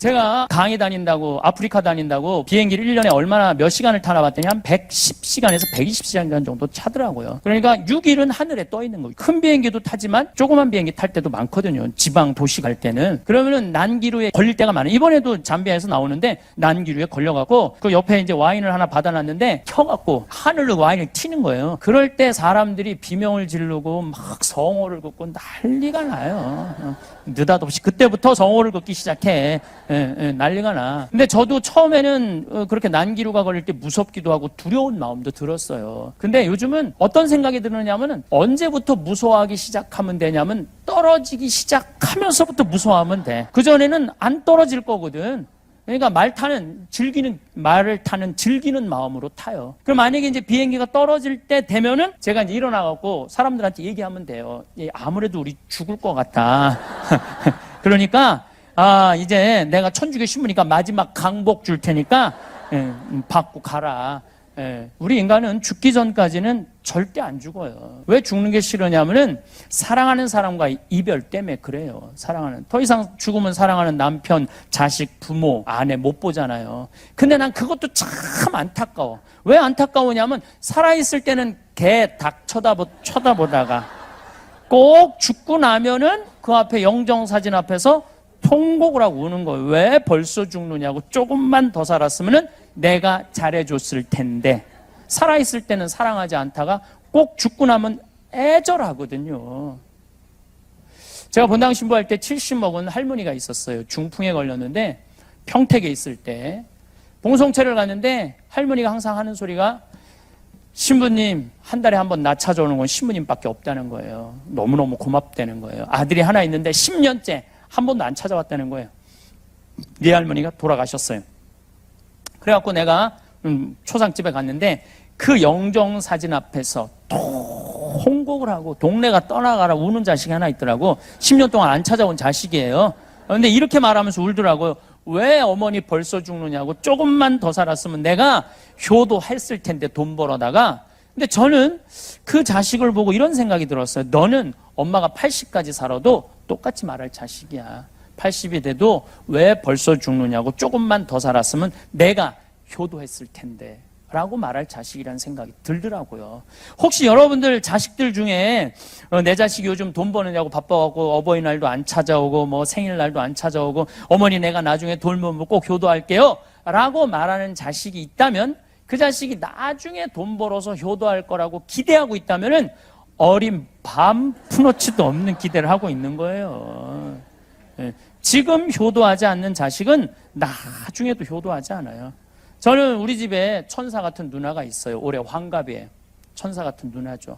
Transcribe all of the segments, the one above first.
제가 강의 다닌다고, 아프리카 다닌다고 비행기를 1년에 얼마나 몇 시간을 타나 봤더니 한 110시간에서 120시간 정도 차더라고요. 그러니까 6일은 하늘에 떠 있는 거예요. 큰 비행기도 타지만 조그만 비행기 탈 때도 많거든요. 지방 도시 갈 때는. 그러면은 난기류에 걸릴 때가 많아요. 이번에도 잠비아에서 나오는데 난기류에 걸려갖고 그 옆에 이제 와인을 하나 받아놨는데 켜갖고 하늘로 와인을 튀는 거예요. 그럴 때 사람들이 비명을 지르고 막 성호를 긋고 난리가 나요. 느닷없이 그때부터 성호를 긋기 시작해. 난리가 나. 근데 저도 처음에는 그렇게 난기류가 걸릴 때 무섭기도 하고 두려운 마음도 들었어요. 근데 요즘은 어떤 생각이 드느냐면은 언제부터 무서워하기 시작하면 되냐면 떨어지기 시작하면서부터 무서워하면 돼. 그전에는 안 떨어질 거거든. 그러니까 말을 타는 즐기는 마음으로 타요. 그럼 만약에 이제 비행기가 떨어질 때 되면은 제가 이제 일어나갖고 사람들한테 얘기하면 돼요. 아무래도 우리 죽을 것 같다. 그러니까 이제 내가 천주교 신부니까 마지막 강복 줄 테니까 받고 가라. 우리 인간은 죽기 전까지는 절대 안 죽어요. 왜 죽는 게 싫으냐면은 사랑하는 사람과 이별 때문에 그래요. 더 이상 죽으면 사랑하는 남편, 자식, 부모, 아내 못 보잖아요. 근데 난 그것도 참 안타까워. 왜 안타까우냐면 살아있을 때는 개, 닭 쳐다보다가 꼭 죽고 나면은 그 앞에 영정사진 앞에서 통곡을 하고 우는 거예요. 왜 벌써 죽느냐고. 조금만 더 살았으면은 내가 잘해줬을 텐데. 살아있을 때는 사랑하지 않다가 꼭 죽고 나면 애절하거든요. 제가 본당 신부할 때 70 먹은 할머니가 있었어요. 중풍에 걸렸는데 평택에 있을 때 봉송체를 갔는데 할머니가 항상 하는 소리가 신부님 한 달에 한 번 나 찾아오는 건 신부님밖에 없다는 거예요. 너무너무 고맙다는 거예요. 아들이 하나 있는데 10년째 한 번도 안 찾아왔다는 거예요. 네 할머니가 돌아가셨어요. 그래갖고 내가 초상집에 갔는데 그 영정사진 앞에서 통곡을 하고 동네가 떠나가라 우는 자식이 하나 있더라고. 10년 동안 안 찾아온 자식이에요. 근데 이렇게 말하면서 울더라고요. 왜 어머니 벌써 죽느냐고. 조금만 더 살았으면 내가 효도했을 텐데 돈 벌어다가. 근데 저는 그 자식을 보고 이런 생각이 들었어요. 너는 엄마가 80까지 살아도 똑같이 말할 자식이야. 80이 돼도 왜 벌써 죽느냐고. 조금만 더 살았으면 내가 효도했을 텐데 라고 말할 자식이라는 생각이 들더라고요. 혹시 여러분들 자식들 중에 내 자식이 요즘 돈 버느냐고 바빠갖고 어버이날도 안 찾아오고 뭐 생일날도 안 찾아오고 어머니 내가 나중에 돌면 꼭 효도할게요 라고 말하는 자식이 있다면 그 자식이 나중에 돈 벌어서 효도할 거라고 기대하고 있다면은 어린 밤 푸너치도 없는 기대를 하고 있는 거예요. 지금 효도하지 않는 자식은 나중에도 효도하지 않아요. 저는 우리 집에 천사 같은 누나가 있어요. 올해 환갑이에요. 천사 같은 누나죠.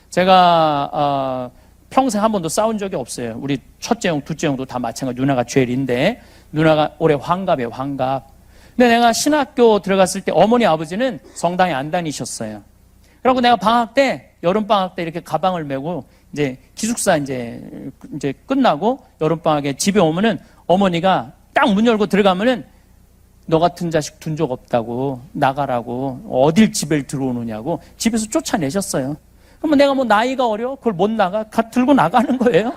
제가 평생 한 번도 싸운 적이 없어요. 우리 첫째 형, 둘째 형도 다 마찬가지. 누나가 제일인데 누나가 올해 환갑이에요. 환갑. 근데 내가 신학교 들어갔을 때 어머니 아버지는 성당에 안 다니셨어요. 그리고 내가 방학 때 여름 방학 때 이렇게 가방을 메고 이제 기숙사 이제 끝나고 여름 방학에 집에 오면은 어머니가 딱 문 열고 들어가면은 너 같은 자식 둔 적 없다고 나가라고 어딜 집에 들어오느냐고 집에서 쫓아내셨어요. 그러면 내가 뭐 나이가 어려? 그걸 못 나가? 들고 나가는 거예요.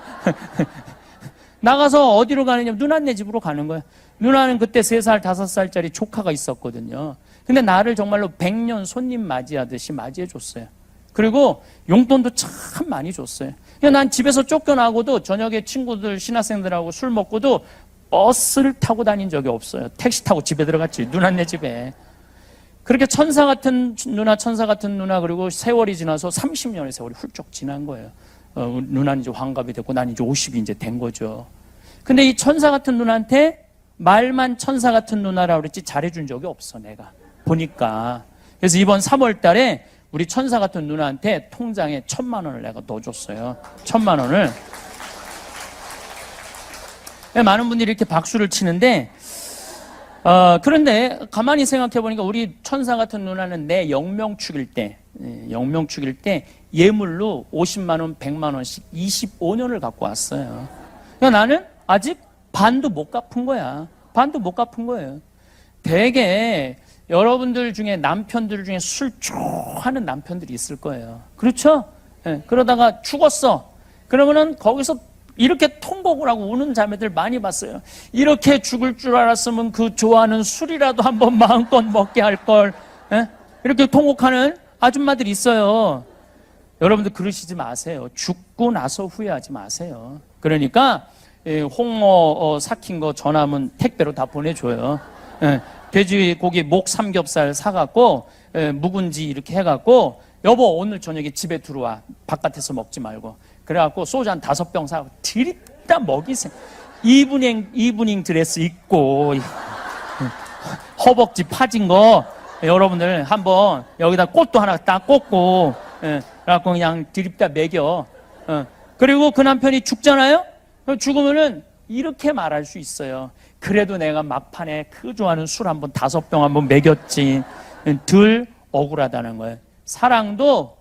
나가서 어디로 가느냐? 누나네 집으로 가는 거예요. 누나는 그때 3살, 5살짜리 조카가 있었거든요. 근데 나를 정말로 100년 손님 맞이하듯이 맞이해줬어요. 그리고 용돈도 참 많이 줬어요. 난 집에서 쫓겨나고도 저녁에 친구들, 신학생들하고 술 먹고도 버스를 타고 다닌 적이 없어요. 택시 타고 집에 들어갔지. 누나네 집에. 그렇게 천사 같은 누나 그리고 세월이 지나서 30년의 세월이 훌쩍 지난 거예요. 누나는 이제 환갑이 됐고 난 이제 50이 이제 된 거죠. 근데 이 천사 같은 누나한테 말만 천사 같은 누나라고 그랬지 잘해준 적이 없어 내가 보니까. 그래서 이번 3월 달에 우리 천사 같은 누나한테 통장에 1,000만 원을 내가 넣어줬어요. 1,000만 원을. 많은 분들이 이렇게 박수를 치는데 그런데 가만히 생각해보니까 우리 천사 같은 누나는 내 영명 축일 때 예물로 50만 원, 100만 원씩 25년을 갖고 왔어요. 그러니까 나는 아직 반도 못 갚은 거야. 반도 못 갚은 거예요. 되게 여러분들 중에 남편들 중에 술 좋아하는 남편들이 있을 거예요. 그렇죠? 그러다가 죽었어. 그러면은 거기서 이렇게 통곡을 하고 우는 자매들 많이 봤어요. 이렇게 죽을 줄 알았으면 그 좋아하는 술이라도 한번 마음껏 먹게 할 걸. 이렇게 통곡하는 아줌마들이 있어요. 여러분들 그러시지 마세요. 죽고 나서 후회하지 마세요. 그러니까 홍어 삭힌 거 전화하면 택배로 다 보내줘요. 돼지고기 목 삼겹살 사갖고 묵은지 이렇게 해갖고 여보 오늘 저녁에 집에 들어와. 바깥에서 먹지 말고. 그래갖고 소주 한 5병 사고 드립다 먹이세요. 이브닝 드레스 입고 허벅지 파진 거 여러분들 한번 여기다 꽃도 하나 딱 꽂고 그래갖고 그냥 드립다 먹여. 그리고 그 남편이 죽잖아요. 죽으면은 이렇게 말할 수 있어요. 그래도 내가 막판에 그 좋아하는 술 한번 5병 한번 먹였지. 덜 억울하다는 거예요. 사랑도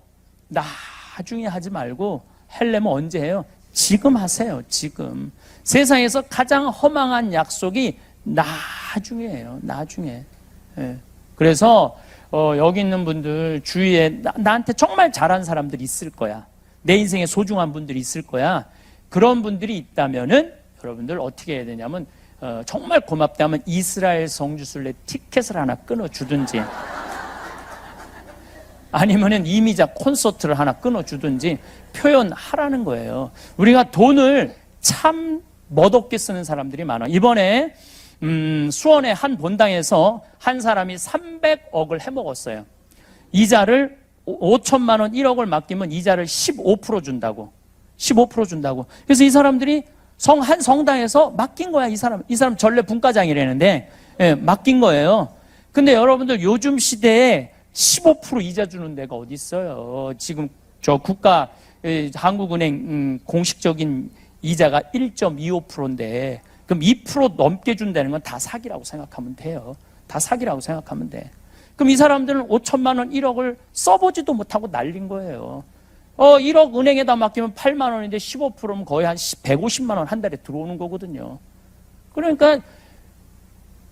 나중에 하지 말고 하려면 언제 해요? 지금 하세요. 지금. 세상에서 가장 허망한 약속이 나중에예요. 나중에. 그래서 여기 있는 분들 주위에 나한테 정말 잘한 사람들이 있을 거야. 내 인생에 소중한 분들이 있을 거야. 그런 분들이 있다면은 여러분들 어떻게 해야 되냐면 정말 고맙다면 이스라엘 성지순례 티켓을 하나 끊어주든지 아니면은 이미자 콘서트를 하나 끊어주든지 표현하라는 거예요. 우리가 돈을 참 멋없게 쓰는 사람들이 많아. 이번에 수원의 한 본당에서 한 사람이 300억을 해먹었어요. 이자를 5천만 원 1억을 맡기면 이자를 15% 준다고. 15% 준다고. 그래서 이 사람들이 한 성당에서 맡긴 거야. 이 사람 전래 분과장이라는데 맡긴 거예요. 근데 여러분들 요즘 시대에 15% 이자 주는 데가 어디 있어요? 지금 저 국가 한국은행 공식적인 이자가 1.25%인데 그럼 2% 넘게 준다는 건 다 사기라고 생각하면 돼요. 다 사기라고 생각하면 돼. 그럼 이 사람들은 5천만 원 1억을 써보지도 못하고 날린 거예요. 1억 은행에다 맡기면 8만 원인데 15%면 거의 한 150만 원 한 달에 들어오는 거거든요. 그러니까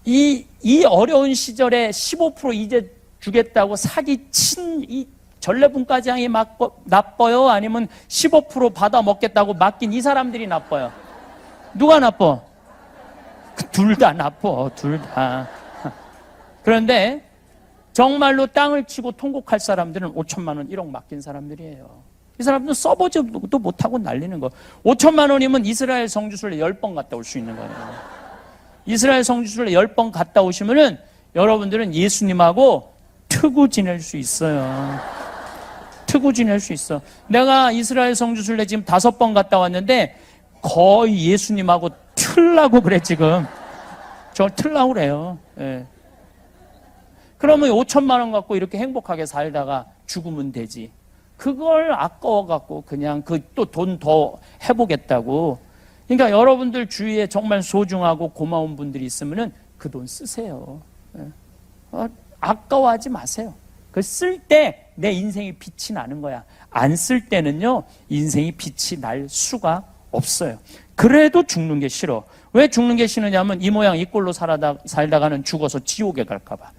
이 어려운 시절에 15% 이제 주겠다고 사기친 이 전래분과장이 나빠요? 아니면 15% 받아 먹겠다고 맡긴 이 사람들이 나빠요? 누가 나빠? 둘 다 나빠. 둘 다. 그런데 정말로 땅을 치고 통곡할 사람들은 5천만 원 1억 맡긴 사람들이에요. 이 사람들은 써보지도 못하고 날리는 거. 5천만 원이면 이스라엘 성지순례 10번 갔다 올 수 있는 거예요. 이스라엘 성지순례 10번 갔다 오시면은 여러분들은 예수님하고 트고 지낼 수 있어요. 트고 지낼 수 있어. 내가 이스라엘 성지순례 지금 5번 갔다 왔는데 거의 예수님하고 틀라고 그래 지금. 저 틀라고 그래요. 예. 그러면 5천만 원 갖고 이렇게 행복하게 살다가 죽으면 되지. 그걸 아까워갖고 그냥 또 돈 더 해보겠다고. 그러니까 여러분들 주위에 정말 소중하고 고마운 분들이 있으면은 그 돈 쓰세요. 아까워하지 마세요. 그 쓸 때 내 인생이 빛이 나는 거야. 안 쓸 때는요, 인생이 빛이 날 수가 없어요. 그래도 죽는 게 싫어. 왜 죽는 게 싫으냐면 이 모양 이 꼴로 살다가는 죽어서 지옥에 갈까봐.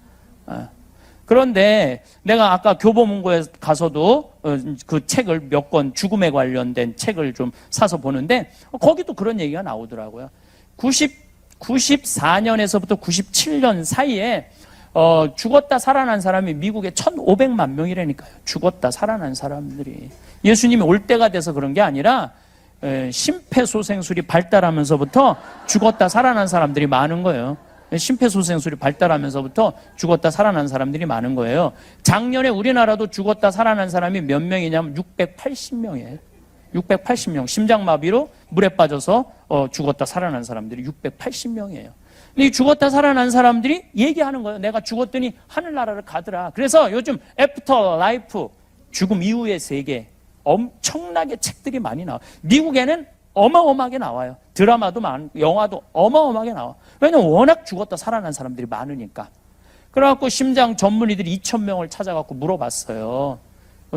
그런데 내가 아까 교보문고에 가서도 그 책을 몇 권 죽음에 관련된 책을 좀 사서 보는데 거기도 그런 얘기가 나오더라고요. 94년에서부터 97년 사이에 죽었다 살아난 사람이 미국에 1,500만 명이라니까요. 죽었다 살아난 사람들이. 예수님이 올 때가 돼서 그런 게 아니라 심폐소생술이 발달하면서부터 죽었다 살아난 사람들이 많은 거예요. 심폐소생술이 발달하면서부터 죽었다 살아난 사람들이 많은 거예요. 작년에 우리나라도 죽었다 살아난 사람이 몇 명이냐면 680명이에요. 680명. 심장마비로 물에 빠져서 죽었다 살아난 사람들이 680명이에요. 근데 이 죽었다 살아난 사람들이 얘기하는 거예요. 내가 죽었더니 하늘나라를 가더라. 그래서 요즘 애프터 라이프, 죽음 이후의 세계, 엄청나게 책들이 많이 나와요. 미국에는 어마어마하게 나와요. 드라마도 많고 영화도 어마어마하게 나와. 왜냐면 워낙 죽었다 살아난 사람들이 많으니까. 그래갖고 심장 전문의들이 2,000명을 찾아갖고 물어봤어요.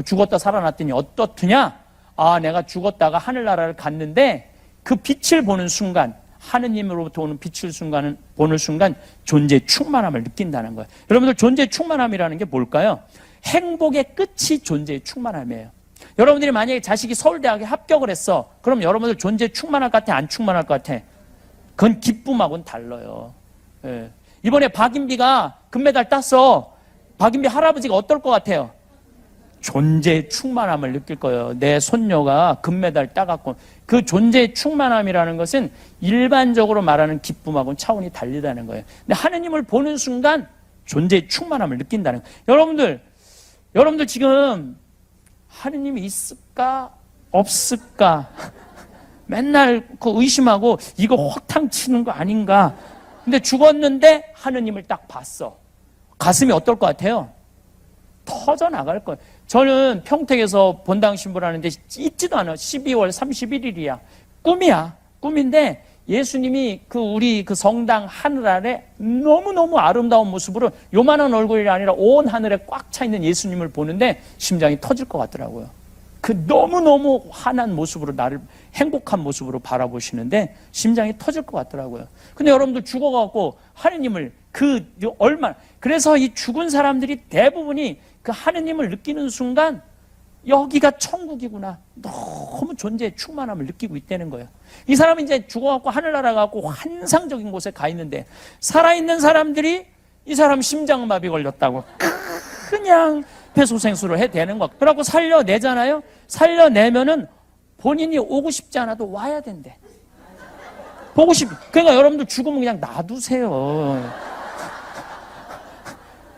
죽었다 살아났더니 어떻느냐? 아, 내가 죽었다가 하늘나라를 갔는데 그 빛을 보는 순간, 하느님으로부터 오는 빛을 보는 순간 존재의 충만함을 느낀다는 거예요. 여러분들 존재의 충만함이라는 게 뭘까요? 행복의 끝이 존재의 충만함이에요. 여러분들이 만약에 자식이 서울대학에 합격을 했어. 그럼 여러분들 존재 충만할 것 같아? 안 충만할 것 같아? 그건 기쁨하고는 달라요. 예. 이번에 박인비가 금메달 땄어. 박인비 할아버지가 어떨 것 같아요? 존재의 충만함을 느낄 거예요. 내 손녀가 금메달 따갖고. 그 존재의 충만함이라는 것은 일반적으로 말하는 기쁨하고는 차원이 다르다는 거예요. 근데 하느님을 보는 순간 존재의 충만함을 느낀다는 거예요. 여러분들 지금 하느님이 있을까 없을까 맨날 그 의심하고 이거 허탕 치는 거 아닌가. 근데 죽었는데 하느님을 딱 봤어. 가슴이 어떨 것 같아요? 터져 나갈 거예요. 저는 평택에서 본당 신부라는데 있지도 않아. 12월 31일이야. 꿈이야. 꿈인데 예수님이 우리 성당 하늘 아래 너무너무 아름다운 모습으로 요만한 얼굴이 아니라 온 하늘에 꽉 차 있는 예수님을 보는데 심장이 터질 것 같더라고요. 그 너무너무 환한 모습으로 나를 행복한 모습으로 바라보시는데 심장이 터질 것 같더라고요. 근데 여러분들 죽어갖고 하느님을 그래서 이 죽은 사람들이 대부분이 그 하느님을 느끼는 순간 여기가 천국이구나. 너무 존재의 충만함을 느끼고 있다는 거예요. 이 사람은 이제 죽어갖고 하늘나라 가고 환상적인 곳에 가 있는데 살아있는 사람들이 이 사람 심장마비 걸렸다고 그냥 폐소생술을 해대는 거. 그래갖고 살려내잖아요. 살려내면은 본인이 오고 싶지 않아도 와야 된대. 보고 그러니까 여러분들 죽으면 그냥 놔두세요.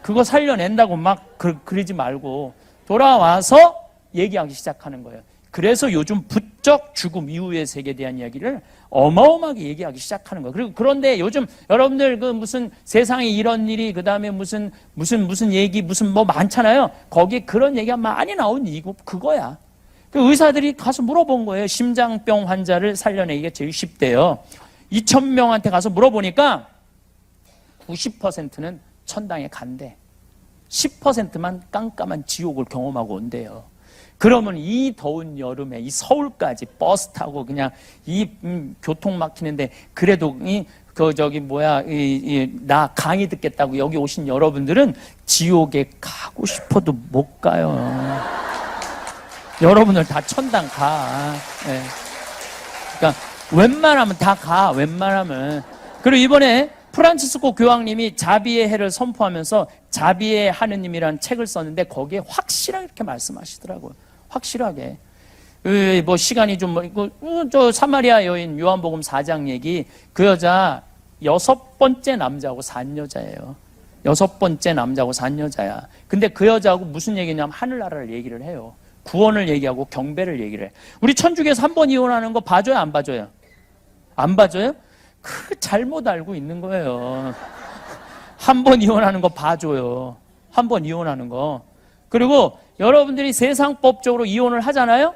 그거 살려낸다고 막 그러지 말고 돌아와서 얘기하기 시작하는 거예요. 그래서 요즘 부쩍 죽음 이후의 세계에 대한 이야기를 어마어마하게 얘기하기 시작하는 거예요. 그리고 그런데 요즘 여러분들 무슨 세상에 이런 일이 그다음에 무슨 얘기 무슨 많잖아요. 거기에 그런 얘기가 많이 나온 이유가 그거야. 그 의사들이 가서 물어본 거예요. 심장병 환자를 살려내기가 제일 쉽대요. 2,000명한테 가서 물어보니까 90%는 천당에 간대. 10%만 깜깜한 지옥을 경험하고 온대요. 그러면 이 더운 여름에 이 서울까지 버스 타고 그냥 교통 막히는데 그래도 나 강의 듣겠다고 여기 오신 여러분들은 지옥에 가고 싶어도 못 가요. 여러분들 다 천당 가. 네. 그러니까 웬만하면 다 가. 웬만하면. 그리고 이번에 프란치스코 교황님이 자비의 해를 선포하면서 자비의 하느님이라는 책을 썼는데 거기에 확실하게 이렇게 말씀하시더라고요. 확실하게. 시간이 저 사마리아 여인 요한복음 4장 얘기, 그 여자 6번째 남자하고 산 여자예요. 6번째 남자하고 산 여자야. 근데 그 여자하고 무슨 얘기냐면 하늘나라를 얘기를 해요. 구원을 얘기하고 경배를 얘기를 해. 우리 천주교에서 한 번 이혼하는 거 봐줘요, 안 봐줘요? 안 봐줘요? 잘못 알고 있는 거예요. 한 번 이혼하는 거 봐줘요. 한 번 이혼하는 거. 그리고 여러분들이 세상법적으로 이혼을 하잖아요.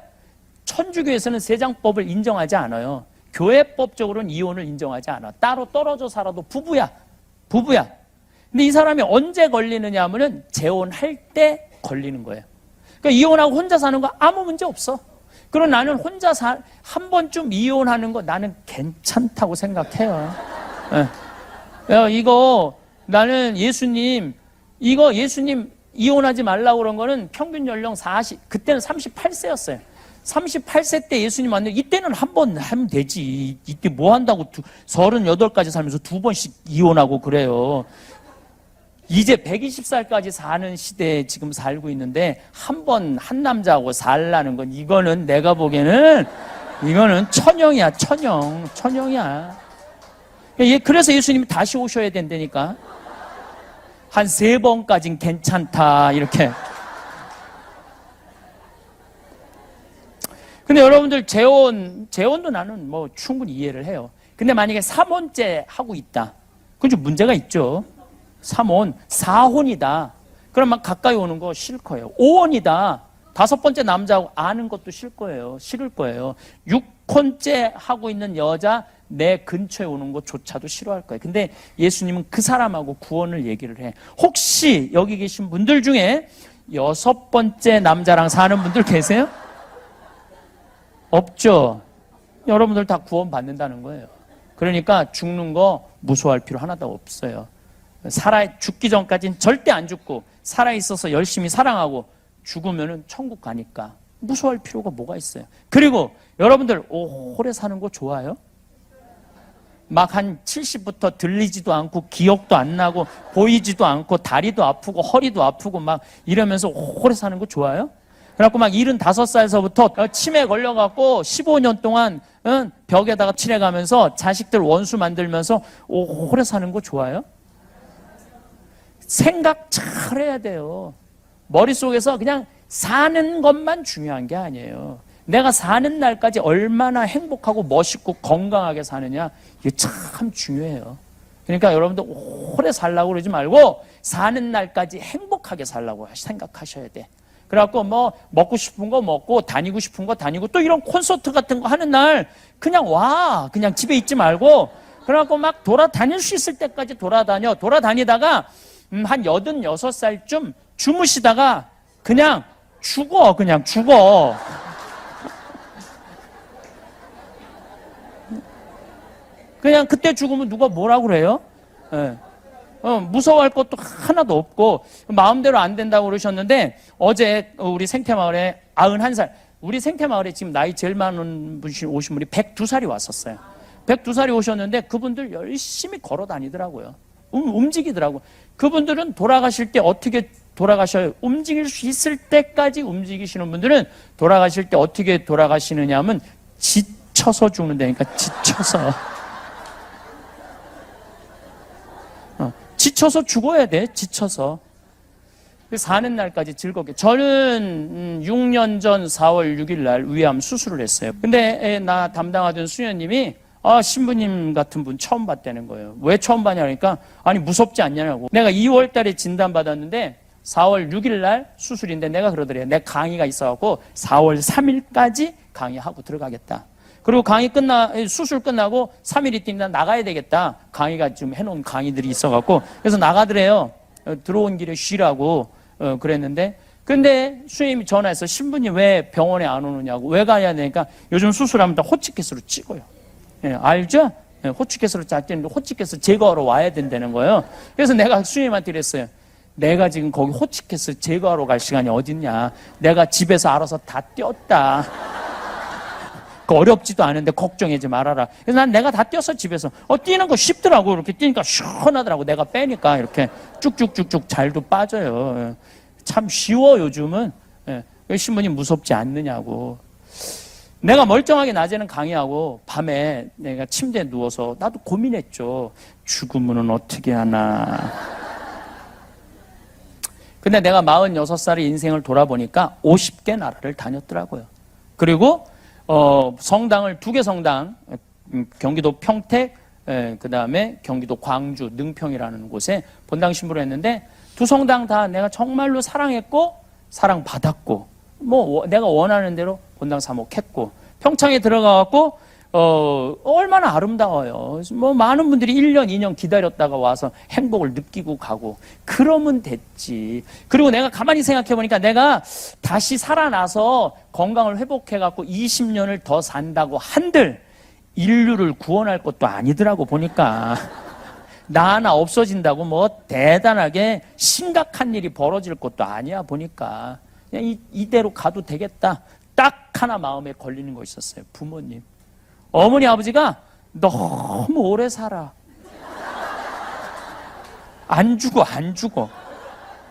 천주교에서는 세상법을 인정하지 않아요. 교회법적으로는 이혼을 인정하지 않아. 따로 떨어져 살아도 부부야. 근데 이 사람이 언제 걸리느냐 하면은 재혼할 때 걸리는 거예요. 그러니까 이혼하고 혼자 사는 거 아무 문제 없어. 그럼 나는 혼자 한 번쯤 이혼하는 거 나는 괜찮다고 생각해요. 이거 나는 예수님 이혼하지 말라고 그런 거는 평균 연령 그때는 38세였어요. 38세 때 예수님 왔는데 이때는 한 번 하면 되지. 이때 뭐 한다고 38까지 살면서 2번씩 이혼하고 그래요. 이제 120살까지 사는 시대에 지금 살고 있는데 한 남자하고 살라는 건 이거는 내가 보기에는 이거는 천형이야. 천형이야. 그래서 예수님이 다시 오셔야 된다니까. 한 3번까진 괜찮다 이렇게. 근데 여러분들 재혼도 나는 충분히 이해를 해요. 근데 만약에 3혼째 하고 있다. 그건 좀 문제가 있죠. 3혼, 4혼이다. 그럼 막 가까이 오는 거 싫을 거예요. 5혼이다. 5번째 남자하고 아는 것도 싫을 거예요. 6혼째 하고 있는 여자 내 근처에 오는 것조차도 싫어할 거예요. 근데 예수님은 그 사람하고 구원을 얘기를 해. 혹시 여기 계신 분들 중에 6번째 남자랑 사는 분들 계세요? 없죠? 여러분들 다 구원 받는다는 거예요. 그러니까 죽는 거 무서워할 필요 하나도 없어요. 죽기 전까지는 절대 안 죽고 살아있어서 열심히 사랑하고 죽으면은 천국 가니까 무서워할 필요가 뭐가 있어요? 그리고 여러분들 오래 사는 거 좋아요? 막 한 70부터 들리지도 않고 기억도 안 나고 보이지도 않고 다리도 아프고 허리도 아프고 막 이러면서 오래 사는 거 좋아요? 그래갖고 막 75살서부터 치매 걸려갖고 15년 동안 벽에다가 칠해가면서 자식들 원수 만들면서 오래 사는 거 좋아요? 생각 잘 해야 돼요. 머릿속에서 그냥 사는 것만 중요한 게 아니에요. 내가 사는 날까지 얼마나 행복하고 멋있고 건강하게 사느냐, 이게 참 중요해요. 그러니까 여러분들 오래 살라고 그러지 말고 사는 날까지 행복하게 살라고 생각하셔야 돼. 그래갖고 뭐 먹고 싶은 거 먹고 다니고 싶은 거 다니고 또 이런 콘서트 같은 거 하는 날 그냥 와. 그냥 집에 있지 말고 그래갖고 막 돌아다닐 수 있을 때까지 돌아다니다가 한 86살쯤 주무시다가 그냥 죽어. 그냥 그때 죽으면 누가 뭐라고 그래요? 네. 무서워할 것도 하나도 없고 마음대로 안 된다고 그러셨는데 어제 우리 생태마을에 91살, 우리 생태마을에 지금 나이 제일 많은 분이 오신 분이 102살이 왔었어요. 102살이 오셨는데 그분들 열심히 걸어 다니더라고요. 움직이더라고. 그분들은 돌아가실 때 어떻게 돌아가셔요? 움직일 수 있을 때까지 움직이시는 분들은 돌아가실 때 어떻게 돌아가시느냐 하면 지쳐서 죽는다니까. 지쳐서 죽어야 돼. 지쳐서. 사는 날까지 즐겁게. 저는 6년 전 4월 6일 날 위암 수술을 했어요. 근데 나 담당하던 수녀님이 신부님 같은 분 처음 봤다는 거예요. 왜 처음 봤냐 그러니까 아니 무섭지 않냐고. 내가 2월 달에 진단받았는데 4월 6일 날 수술인데 내가 그러더래요. 내 강의가 있어갖고 4월 3일까지 강의하고 들어가겠다. 그리고 수술 끝나고 3일 있다 나가야 되겠다. 강의가 지금 해놓은 강의들이 있어갖고. 그래서 나가더래요. 들어온 길에 쉬라고 그랬는데. 근데 수임이 전화해서 신부님 왜 병원에 안 오느냐고. 왜 가야 되니까 요즘 수술하면 다 호치키스로 찍어요. 예, 알죠? 예, 호치키스로 짰는데 호치키스 제거하러 와야 된다는 거예요. 그래서 내가 수임한테 그랬어요. 내가 지금 거기 호치키스 제거하러 갈 시간이 어딨냐. 내가 집에서 알아서 다 띄었다. 어렵지도 않은데 걱정하지 말아라. 그래서 난 내가 다 뛰었어 집에서. 뛰는 거 쉽더라고. 이렇게 뛰니까 시원하더라고. 내가 빼니까 이렇게 쭉쭉쭉쭉 잘도 빠져요. 참 쉬워 요즘은. 신부님 무섭지 않느냐고. 내가 멀쩡하게 낮에는 강의하고 밤에 내가 침대에 누워서 나도 고민했죠. 죽으면 어떻게 하나. 근데 내가 46살의 인생을 돌아보니까 50개 나라를 다녔더라고요. 그리고 성당을 2개 성당, 경기도 평택, 그 다음에 경기도 광주, 능평이라는 곳에 본당 신부를 했는데 2 성당 다 내가 정말로 사랑했고 사랑받았고 내가 원하는 대로 본당 사목했고 평창에 들어가갖고 얼마나 아름다워요. 많은 분들이 1년, 2년 기다렸다가 와서 행복을 느끼고 가고 그러면 됐지. 그리고 내가 가만히 생각해보니까 내가 다시 살아나서 건강을 회복해갖고 20년을 더 산다고 한들 인류를 구원할 것도 아니더라고 보니까. 나 하나 없어진다고 대단하게 심각한 일이 벌어질 것도 아니야 보니까. 그냥 이대로 가도 되겠다. 딱 하나 마음에 걸리는 거 있었어요. 부모님. 어머니 아버지가 너무 오래 살아. 안 죽어.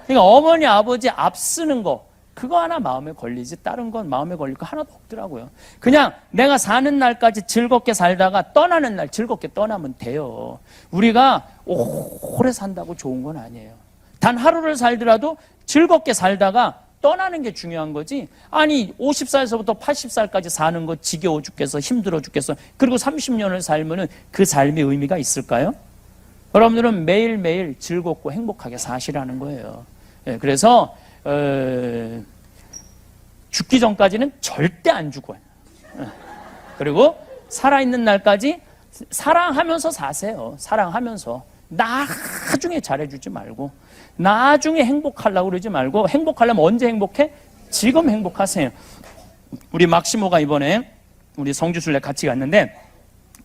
그러니까 어머니 아버지 앞쓰는 거 그거 하나 마음에 걸리지 다른 건 마음에 걸릴 거 하나도 없더라고요. 그냥 내가 사는 날까지 즐겁게 살다가 떠나는 날 즐겁게 떠나면 돼요. 우리가 오래 산다고 좋은 건 아니에요. 단 하루를 살더라도 즐겁게 살다가 떠나는 게 중요한 거지. 아니 50살서부터 80살까지 사는 거 지겨워 죽겠어. 힘들어 죽겠어. 그리고 30년을 살면은 그 삶의 의미가 있을까요? 여러분들은 매일매일 즐겁고 행복하게 사시라는 거예요. 그래서 죽기 전까지는 절대 안 죽어요. 그리고 살아있는 날까지 사랑하면서 사세요. 사랑하면서. 나중에 잘해주지 말고 나중에 행복하려고 그러지 말고 행복하려면 언제 행복해? 지금 행복하세요. 우리 막시모가 이번에 우리 성주순례 같이 갔는데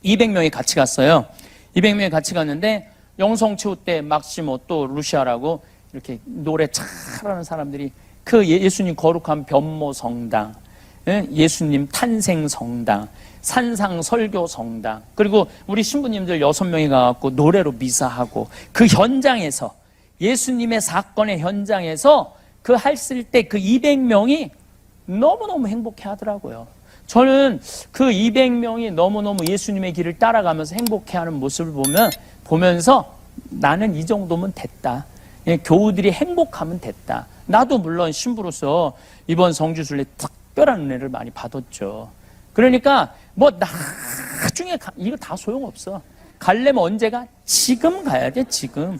200명이 같이 갔어요. 200명이 같이 갔는데 영성치우 때 막시모 또 루시아라고 이렇게 노래 잘하는 사람들이 그 예수님 거룩한 변모 성당 예수님 탄생 성당, 산상 설교 성당, 그리고 우리 신부님들 6명이 가갖고 노래로 미사하고 그 현장에서 예수님의 사건의 현장에서 그 했을 때 그 200명이 너무너무 행복해 하더라고요. 저는 그 200명이 너무너무 예수님의 길을 따라가면서 행복해하는 모습을 보면서 나는 이 정도면 됐다. 교우들이 행복하면 됐다. 나도 물론 신부로서 이번 성지순례 특별한 은혜를 많이 받았죠. 그러니까 뭐 나중에 이거 다 소용없어. 가려면 언제가? 지금 가야 돼. 지금.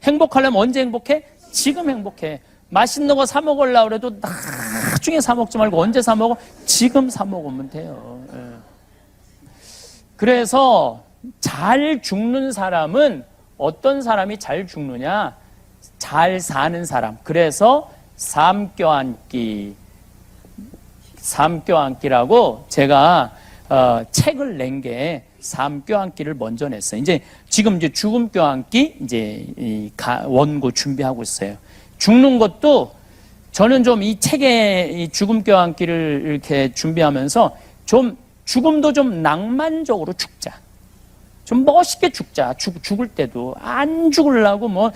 행복하려면 언제 행복해? 지금 행복해. 맛있는 거 사 먹으려고 그래도 나중에 사 먹지 말고 언제 사 먹어? 지금 사 먹으면 돼요. 그래서 잘 죽는 사람은 어떤 사람이 잘 죽느냐? 잘 사는 사람. 그래서 삶 껴안기라고 제가 책을 낸 게 삶 껴안기를 먼저 냈어요. 지금 죽음 껴안기 원고 준비하고 있어요. 죽는 것도 저는 좀 이 책의 이 죽음 껴안기를 이렇게 준비하면서 좀 죽음도 좀 낭만적으로 죽자. 좀 멋있게 죽자. 죽을 때도 안 죽으려고 뭐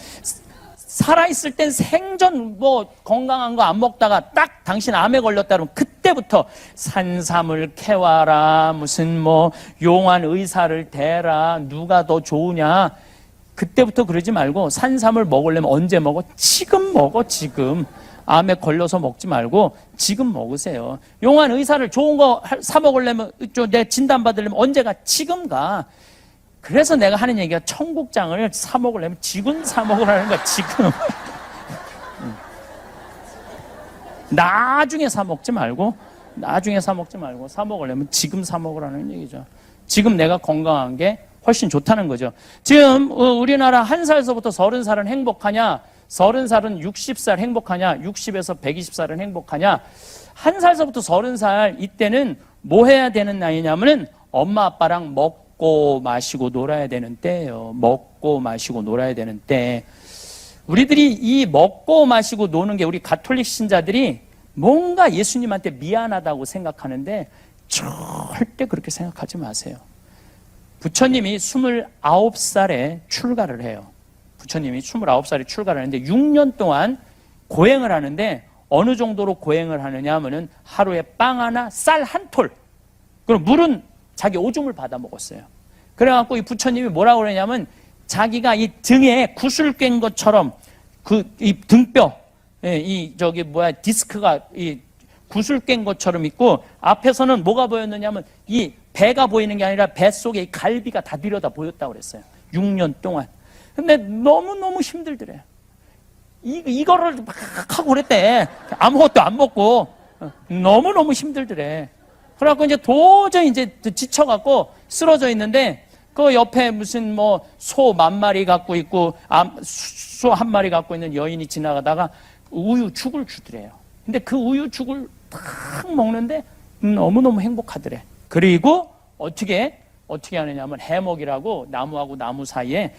살아있을 땐 생전 뭐 건강한 거 안 먹다가 딱 당신 암에 걸렸다 그러면 그때부터 산삼을 캐와라, 무슨 뭐 용한 의사를 대라, 누가 더 좋으냐. 그때부터 그러지 말고 산삼을 먹으려면 언제 먹어? 지금 먹어, 지금. 암에 걸려서 먹지 말고 지금 먹으세요. 용한 의사를 좋은 거 사 먹으려면, 내 진단 받으려면 언제 가? 지금 가. 그래서 내가 하는 얘기가 청국장을 사 먹으려면 지금 사 먹으라는 거야, 지금. 나중에 사 먹지 말고 사 먹으려면 지금 사 먹으라는 얘기죠. 지금 내가 건강한 게 훨씬 좋다는 거죠. 지금 우리나라 1살서부터 30살은 행복하냐? 30살은 60살 행복하냐? 60에서 120살은 행복하냐? 1살서부터 30살 이때는 뭐 해야 되는 나이냐면은 엄마 아빠랑 먹고 마시고 놀아야 되는 때예요. 먹고 마시고 놀아야 되는 때. 우리들이 이 먹고 마시고 노는 게 우리 가톨릭 신자들이 뭔가 예수님한테 미안하다고 생각하는데 절대 그렇게 생각하지 마세요. 부처님이 29살에 출가를 해요. 부처님이 29살에 출가를 하는데 6년 동안 고행을 하는데 어느 정도로 고행을 하느냐 하면은 하루에 빵 하나, 쌀 한 톨. 그리고 물은 자기 오줌을 받아 먹었어요. 그래갖고 이 부처님이 뭐라고 그러냐면 자기가 이 등에 구슬 꿰인 것처럼 이 등뼈, 디스크가 이 구슬 꿰인 것처럼 있고 앞에서는 뭐가 보였느냐면 이 배가 보이는 게 아니라 뱃속에 이 갈비가 다 들여다 보였다고 그랬어요. 6년 동안. 근데 너무너무 힘들더래요. 이거를 막 하고 그랬대. 아무것도 안 먹고. 너무너무 힘들더래. 그래갖고 이제 도저히 지쳐갖고 쓰러져 있는데 그 옆에 무슨 뭐 소 10,000마리 갖고 있고 소 1마리 갖고 있는 여인이 지나가다가 우유 죽을 주더래요. 근데 그 우유 죽을 탁 먹는데 너무너무 행복하더래. 그리고 어떻게 하느냐면 해먹이라고 나무하고 나무 사이에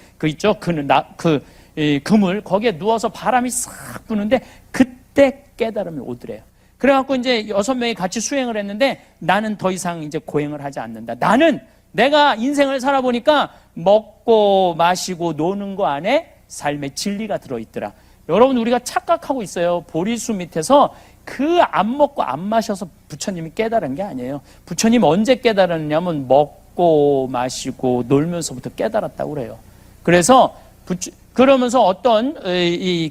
그물 거기에 누워서 바람이 싹 부는데 그때 깨달음이 오더래요. 그래갖고 이제 6명이 같이 수행을 했는데 나는 더 이상 이제 고행을 하지 않는다. 나는 내가 인생을 살아보니까 먹고 마시고 노는 거 안에 삶의 진리가 들어있더라. 여러분 우리가 착각하고 있어요. 보리수 밑에서 그 안 먹고 안 마셔서 부처님이 깨달은 게 아니에요. 부처님 언제 깨달았냐면 먹고 마시고 놀면서부터 깨달았다고 그래요. 그래서 그러면서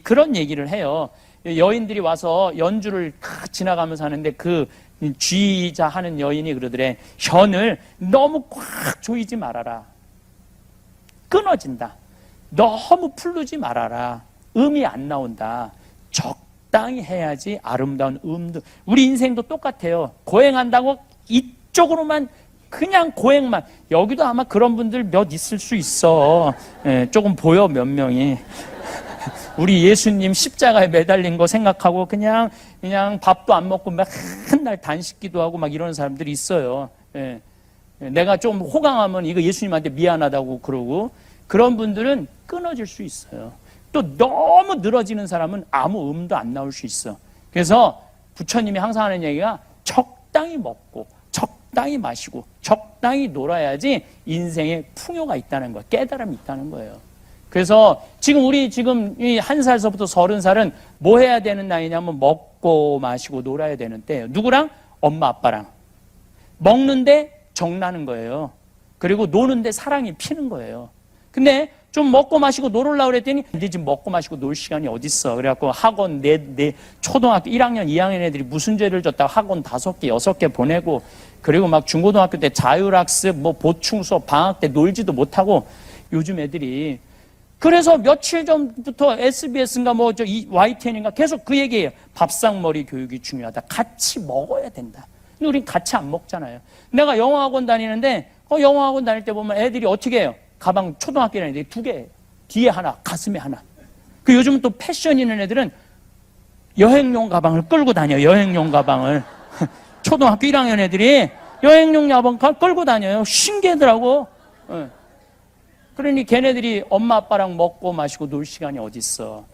그런 얘기를 해요. 여인들이 와서 연주를 지나가면서 하는데 그 쥐자 하는 여인이 그러더래. 현을 너무 꽉 조이지 말아라. 끊어진다. 너무 풀르지 말아라. 음이 안 나온다. 적당히 해야지 아름다운 음도. 우리 인생도 똑같아요. 고행한다고 이쪽으로만 그냥 고행만. 여기도 아마 그런 분들 몇 있을 수 있어. 조금 보여 몇 명이. 우리 예수님 십자가에 매달린 거 생각하고 그냥 밥도 안 먹고 맨날 단식기도 하고 막 이러는 사람들이 있어요. 내가 좀 호강하면 이거 예수님한테 미안하다고 그러고 그런 분들은 끊어질 수 있어요. 또 너무 늘어지는 사람은 아무 음도 안 나올 수 있어. 그래서 부처님이 항상 하는 얘기가 적당히 먹고 적당히 마시고 적당히 놀아야지 인생에 풍요가 있다는 거예요. 깨달음이 있다는 거예요. 그래서 우리 지금 이 1살서부터 30살은 뭐 해야 되는 나이냐면 먹고 마시고 놀아야 되는 때예요. 누구랑? 엄마 아빠랑. 먹는데 정나는 거예요. 그리고 노는데 사랑이 피는 거예요. 근데 좀 먹고 마시고 놀으려고 그랬더니 근데 지금 먹고 마시고 놀 시간이 어딨어. 그래갖고 학원 초등학교 1학년, 2학년 애들이 무슨 죄를 졌다고 학원 5개, 6개 보내고 그리고 막 중고등학교 때 자율학습, 뭐 보충 수업, 방학 때 놀지도 못하고 요즘 애들이 그래서 며칠 전부터 SBS인가 뭐 YTN인가 계속 그 얘기예요. 밥상머리 교육이 중요하다. 같이 먹어야 된다. 근데 우린 같이 안 먹잖아요. 내가 영어학원 다니는데 영어학원 다닐 때 보면 애들이 어떻게 해요? 가방 초등학교 애들이 2개, 뒤에 하나, 가슴에 하나. 그 요즘은 또 패션 있는 애들은 여행용 가방을 끌고 다녀요. 여행용 가방을. 초등학교 1학년 애들이 여행용 가방 끌고 다녀요. 신기하더라고. 그러니 걔네들이 엄마 아빠랑 먹고 마시고 놀 시간이 어딨어.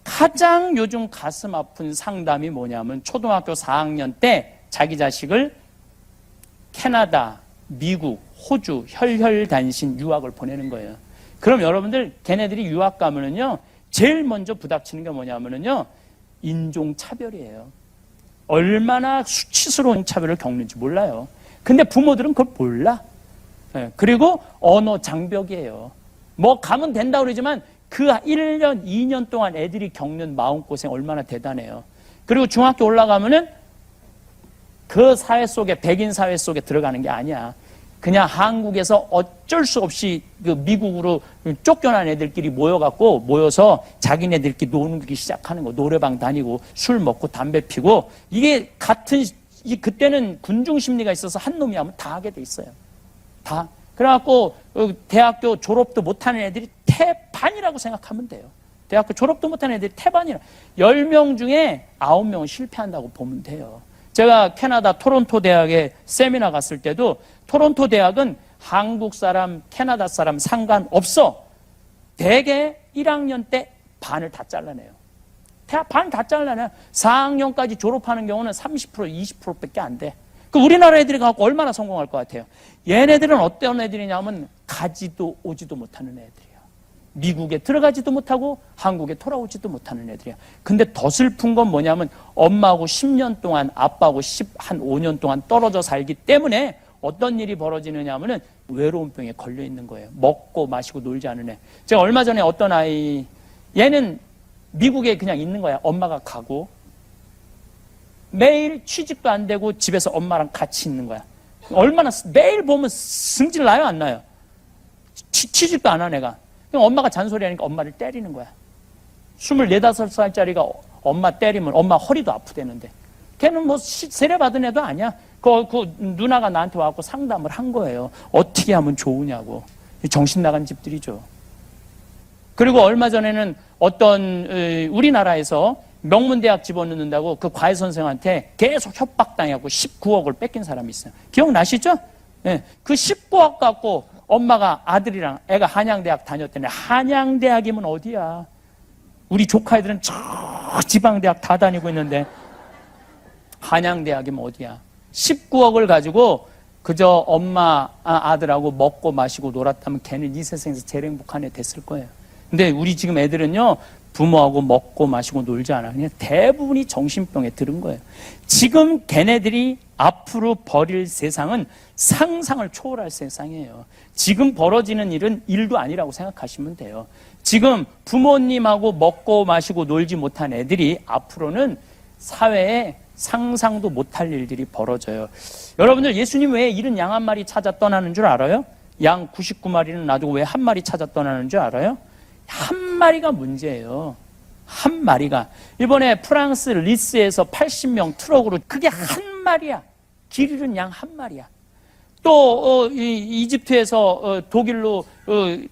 가장 요즘 가슴 아픈 상담이 뭐냐면 초등학교 4학년 때 자기 자식을 캐나다, 미국, 호주 혈혈단신 유학을 보내는 거예요. 그럼 여러분들 걔네들이 유학 가면은요 제일 먼저 부닥치는 게 뭐냐면은요 인종차별이에요. 얼마나 수치스러운 차별을 겪는지 몰라요. 근데 부모들은 그걸 몰라. 그리고 언어 장벽이에요. 뭐 가면 된다고 그러지만 그 1년, 2년 동안 애들이 겪는 마음고생 얼마나 대단해요. 그리고 중학교 올라가면은 그 사회 속에, 백인 사회 속에 들어가는 게 아니야. 그냥 한국에서 어쩔 수 없이 그 미국으로 쫓겨난 애들끼리 모여서 자기네들끼리 노는 시작하는 거. 노래방 다니고 술 먹고 담배 피고 이게 그때는 군중 심리가 있어서 한 놈이 하면 다 하게 돼 있어요. 다. 그래갖고 대학교 졸업도 못하는 애들이 태반이라고 생각하면 돼요. 대학교 졸업도 못하는 애들이 태반이라. 10명 중에 9명은 실패한다고 보면 돼요. 제가 캐나다 토론토 대학에 세미나 갔을 때도 토론토 대학은 한국 사람, 캐나다 사람 상관없어. 대개 1학년 때 반을 다 잘라내요. 대학 반 다 잘라내요. 4학년까지 졸업하는 경우는 30%, 20%밖에 안 돼. 그 우리나라 애들이 가고 얼마나 성공할 것 같아요? 얘네들은 어떤 애들이냐면 가지도 오지도 못하는 애들이에요. 미국에 들어가지도 못하고 한국에 돌아오지도 못하는 애들이야. 근데 더 슬픈 건 뭐냐면 엄마하고 10년 동안 아빠하고 한 5년 동안 떨어져 살기 때문에 어떤 일이 벌어지느냐 하면은 외로움병에 걸려 있는 거예요. 먹고 마시고 놀지 않은 애. 제가 얼마 전에 어떤 아이, 얘는 미국에 그냥 있는 거야. 엄마가 가고 매일 취직도 안 되고 집에서 엄마랑 같이 있는 거야. 얼마나 매일 보면 승질 나요, 안 나요? 취직도 안 한 애가. 엄마가 잔소리하니까 엄마를 때리는 거야. 24, 5살짜리가 엄마 때리면 엄마 허리도 아프대는데. 걔는 뭐 세례받은 애도 아니야. 그 누나가 나한테 와서 상담을 한 거예요. 어떻게 하면 좋으냐고. 정신 나간 집들이죠. 그리고 얼마 전에는 어떤 우리나라에서 명문대학 집어넣는다고 그 과외 선생한테 계속 협박당하고 19억을 뺏긴 사람이 있어요. 기억나시죠? 네. 그 19억 갖고 엄마가 아들이랑 애가 한양대학 다녔더니 한양대학이면 어디야? 우리 조카애들은 저 지방대학 다 다니고 있는데 한양대학이면 어디야? 19억을 가지고 그저 엄마 아들하고 먹고 마시고 놀았다면 걔는 이 세상에서 제일 행복한 애 됐을 거예요. 근데 우리 지금 애들은요 부모하고 먹고 마시고 놀지 않아. 그냥 대부분이 정신병에 들은 거예요. 지금 걔네들이 앞으로 벌일 세상은 상상을 초월할 세상이에요. 지금 벌어지는 일은 일도 아니라고 생각하시면 돼요. 지금 부모님하고 먹고 마시고 놀지 못한 애들이 앞으로는 사회에 상상도 못할 일들이 벌어져요. 여러분들 예수님 왜 71마리 찾아 떠나는 줄 알아요? 양 99마리는 놔두고 왜 한 마리 찾아 떠나는 줄 알아요? 한 마리가 문제예요. 한 마리가. 이번에 프랑스 리스에서 80명 트럭으로 그게 한 마리야. 길 잃은 양 한 마리야. 또 이집트에서 독일로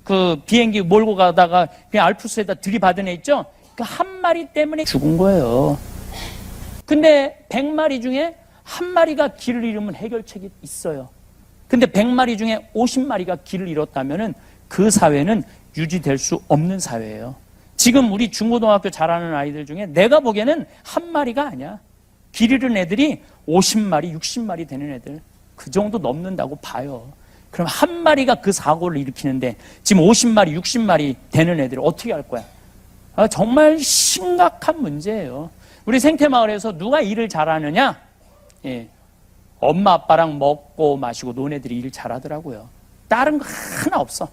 그 비행기 몰고 가다가 그냥 알프스에다 들이받은 애 있죠? 그 한 마리 때문에 죽은 거예요. 근데 100마리 중에 한 마리가 길을 잃으면 해결책이 있어요. 근데 100마리 중에 50마리가 길을 잃었다면은 그 사회는 유지될 수 없는 사회예요. 지금 우리 중고등학교 잘하는 아이들 중에 내가 보기에는 한 마리가 아니야. 길 잃은 애들이 50마리, 60마리 되는 애들, 그 정도 넘는다고 봐요. 그럼 한 마리가 그 사고를 일으키는데 지금 50마리, 60마리 되는 애들 어떻게 할 거야? 정말 심각한 문제예요. 우리 생태마을에서 누가 일을 잘하느냐? 예, 엄마 아빠랑 먹고 마시고 논 애들이 일 잘하더라고요. 다른 거 하나 없어.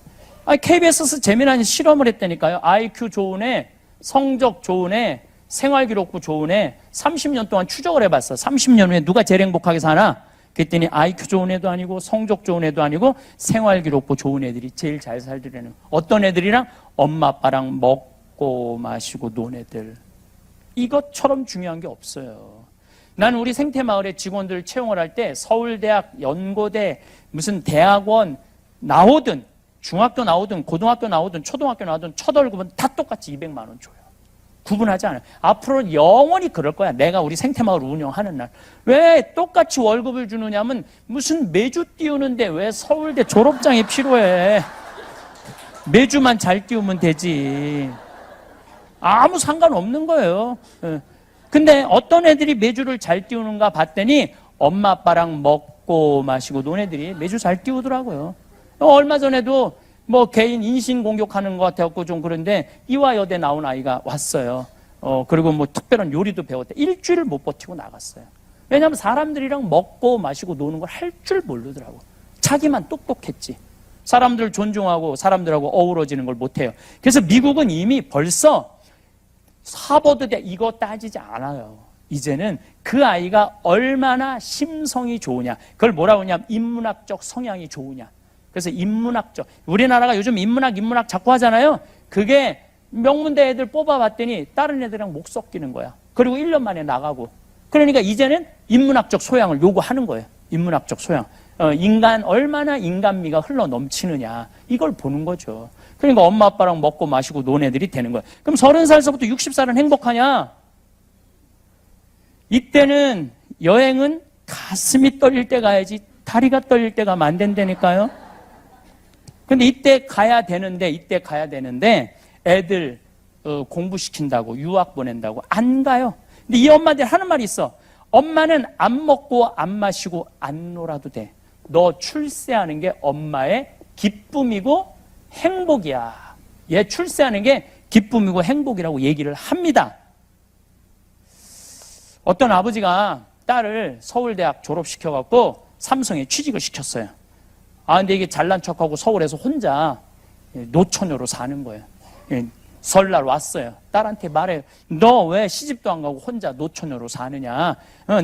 KBS에서 재미난 실험을 했다니까요. IQ 좋은 애, 성적 좋은 애, 생활기록부 좋은 애 30년 동안 추적을 해봤어. 30년 후에 누가 제일 행복하게 사나? 그랬더니 IQ 좋은 애도 아니고 성적 좋은 애도 아니고 생활기록부 좋은 애들이 제일 잘 살더라는. 어떤 애들이랑? 엄마 아빠랑 먹고 마시고 논 애들. 이것처럼 중요한 게 없어요. 난 우리 생태마을의 직원들 채용을 할 때 서울대학, 연고대, 무슨 대학원 나오든 중학교 나오든 고등학교 나오든 초등학교 나오든 첫 월급은 다 똑같이 200만 원 줘요. 구분하지 않아요. 앞으로는 영원히 그럴 거야. 내가 우리 생태마을 운영하는 날. 왜 똑같이 월급을 주느냐면 무슨 매주 띄우는데 왜 서울대 졸업장이 필요해. 매주만 잘 띄우면 되지. 아무 상관없는 거예요. 근데 어떤 애들이 매주를 잘 띄우는가 봤더니 엄마 아빠랑 먹고 마시고 논 애들이 매주 잘 띄우더라고요. 얼마 전에도 뭐 개인 인신공격하는 것 같아갖고 좀 그런데 이화여대 나온 아이가 왔어요. 그리고 뭐 특별한 요리도 배웠대. 일주일을 못 버티고 나갔어요. 왜냐하면 사람들이랑 먹고 마시고 노는 걸 할 줄 모르더라고. 자기만 똑똑했지. 사람들 존중하고 사람들하고 어우러지는 걸 못해요. 그래서 미국은 이미 벌써 하버드대 이거 따지지 않아요. 이제는 그 아이가 얼마나 심성이 좋으냐. 그걸 뭐라고 하냐면 인문학적 성향이 좋으냐. 그래서 인문학적, 우리나라가 요즘 인문학 자꾸 하잖아요. 그게 명문대 애들 뽑아봤더니 다른 애들이랑 목 섞이는 거야. 그리고 1년 만에 나가고. 그러니까 이제는 인문학적 소양을 요구하는 거예요. 인문학적 소양. 인간, 얼마나 인간미가 흘러 넘치느냐. 이걸 보는 거죠. 그러니까 엄마 아빠랑 먹고 마시고 논 애들이 되는 거야. 그럼 30살서부터 60살은 행복하냐? 이때는 여행은 가슴이 떨릴 때 가야지 다리가 떨릴 때 가면 안 된다니까요. 근데 이때 가야 되는데 애들 공부시킨다고 유학 보낸다고 안 가요. 근데 이 엄마들 하는 말이 있어. 엄마는 안 먹고 안 마시고 안 놀아도 돼. 너 출세하는 게 엄마의 기쁨이고 행복이야. 얘 출세하는 게 기쁨이고 행복이라고 얘기를 합니다. 어떤 아버지가 딸을 서울대학 졸업시켜갖고 삼성에 취직을 시켰어요. 근데 이게 잘난 척하고 서울에서 혼자 노처녀로 사는 거예요. 설날 왔어요. 딸한테 말해요. 너 왜 시집도 안 가고 혼자 노처녀로 사느냐?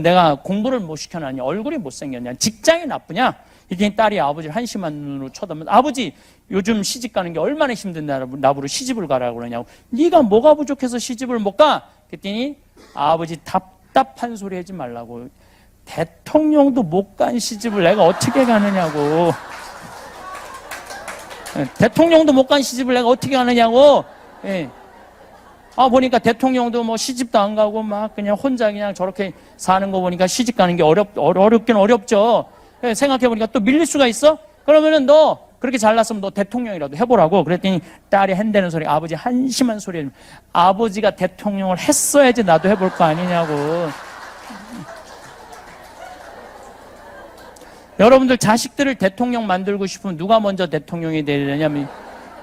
내가 공부를 못 시켜놨냐? 얼굴이 못생겼냐? 직장이 나쁘냐? 이게 딸이 아버지를 한심한 눈으로 쳐다보면 아버지 요즘 시집 가는 게 얼마나 힘든데 나보고 시집을 가라고 그러냐고. 네가 뭐가 부족해서 시집을 못 가? 그랬더니 아버지 답답한 소리 하지 말라고. 대통령도 못 간 시집을 내가 어떻게 가느냐고. 대통령도 못 간 시집을 내가 어떻게 가느냐고. 예. 보니까 대통령도 뭐 시집도 안 가고 막 그냥 혼자 그냥 저렇게 사는 거 보니까 시집 가는 게 어렵긴 어렵죠. 예, 생각해보니까 또 밀릴 수가 있어? 그러면은 너 그렇게 잘났으면 너 대통령이라도 해보라고. 그랬더니 딸이 한다는 소리, 아버지 한심한 소리. 아버지가 대통령을 했어야지 나도 해볼 거 아니냐고. 여러분들 자식들을 대통령 만들고 싶으면 누가 먼저 대통령이 되려냐면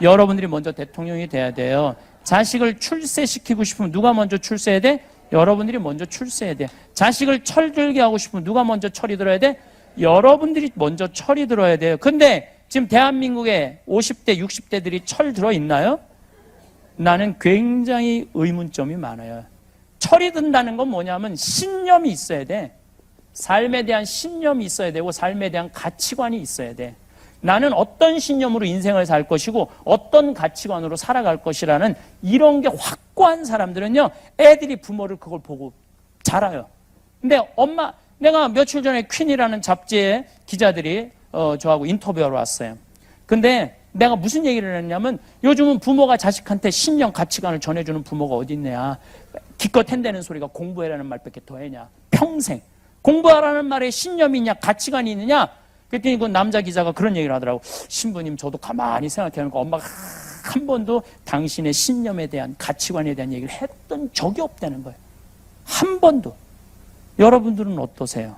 여러분들이 먼저 대통령이 돼야 돼요. 자식을 출세시키고 싶으면 누가 먼저 출세해야 돼? 여러분들이 먼저 출세해야 돼. 자식을 철들게 하고 싶으면 누가 먼저 철이 들어야 돼? 여러분들이 먼저 철이 들어야 돼요. 근데 지금 대한민국에 50대, 60대들이 철 들어 있나요? 나는 굉장히 의문점이 많아요. 철이 든다는 건 뭐냐면 신념이 있어야 돼. 삶에 대한 신념이 있어야 되고 삶에 대한 가치관이 있어야 돼. 나는 어떤 신념으로 인생을 살 것이고 어떤 가치관으로 살아갈 것이라는 이런 게 확고한 사람들은요, 애들이 부모를 그걸 보고 자라요. 근데 내가 며칠 전에 퀸이라는 잡지에 기자들이 저하고 인터뷰하러 왔어요. 근데 내가 무슨 얘기를 했냐면 요즘은 부모가 자식한테 신념 가치관을 전해주는 부모가 어디 있냐. 기껏 한다는 소리가 공부해라는 말밖에 더 해냐. 평생. 공부하라는 말에 신념이 있냐 가치관이 있느냐. 그랬더니 그 남자 기자가 그런 얘기를 하더라고. 신부님 저도 가만히 생각해보니까 엄마가 한 번도 당신의 신념에 대한 가치관에 대한 얘기를 했던 적이 없다는 거예요. 한 번도. 여러분들은 어떠세요?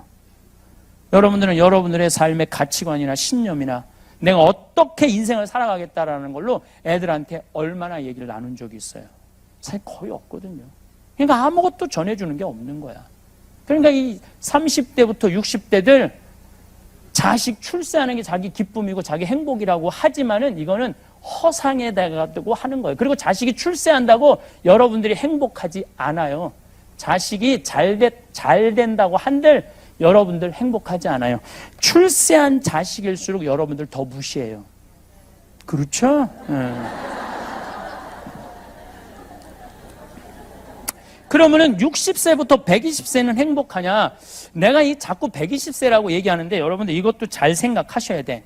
여러분들은 여러분들의 삶의 가치관이나 신념이나 내가 어떻게 인생을 살아가겠다라는 걸로 애들한테 얼마나 얘기를 나눈 적이 있어요? 사실 거의 없거든요. 그러니까 아무것도 전해주는 게 없는 거야. 그러니까 이 30대부터 60대들 자식 출세하는 게 자기 기쁨이고 자기 행복이라고 하지만은 이거는 허상에다가 두고 하는 거예요. 그리고 자식이 출세한다고 여러분들이 행복하지 않아요. 자식이 잘 된다고 한들 여러분들 행복하지 않아요. 출세한 자식일수록 여러분들 더 무시해요. 그렇죠? 그러면은 60세부터 120세는 행복하냐? 내가 이 자꾸 120세라고 얘기하는데 여러분들 이것도 잘 생각하셔야 돼.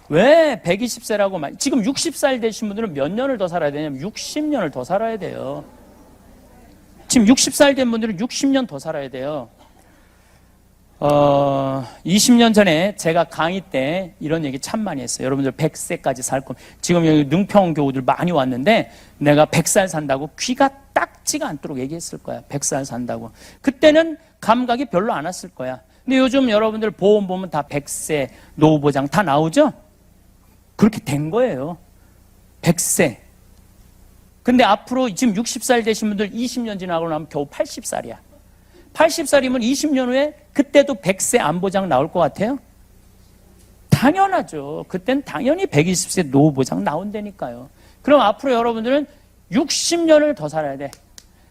왜 120세라고 지금 60살 되신 분들은 몇 년을 더 살아야 되냐면 60년을 더 살아야 돼요. 지금 60살 된 분들은 60년 더 살아야 돼요. 20년 전에 제가 강의 때 이런 얘기 참 많이 했어요. 여러분들 100세까지 살 겁니다. 지금 여기 능평 교우들 많이 왔는데 내가 100살 산다고 귀가 딱지가 않도록 얘기했을 거야. 100살 산다고. 그때는 감각이 별로 안 왔을 거야. 근데 요즘 여러분들 보험 보면 다 100세 노후보장 다 나오죠? 그렇게 된 거예요. 100세. 근데 앞으로 지금 60살 되신 분들 20년 지나고 나면 겨우 80살이야. 80살이면 20년 후에 그때도 100세 안보장 나올 것 같아요? 당연하죠. 그땐 당연히 120세 노후보장 나온다니까요. 그럼 앞으로 여러분들은 60년을 더 살아야 돼.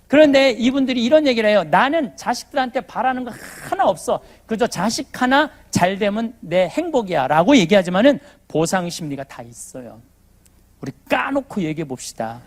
그런데 이분들이 이런 얘기를 해요. 나는 자식들한테 바라는 거 하나 없어. 그저 자식 하나 잘 되면 내 행복이야 라고 얘기하지만은 보상심리가 다 있어요. 우리 까놓고 얘기해 봅시다.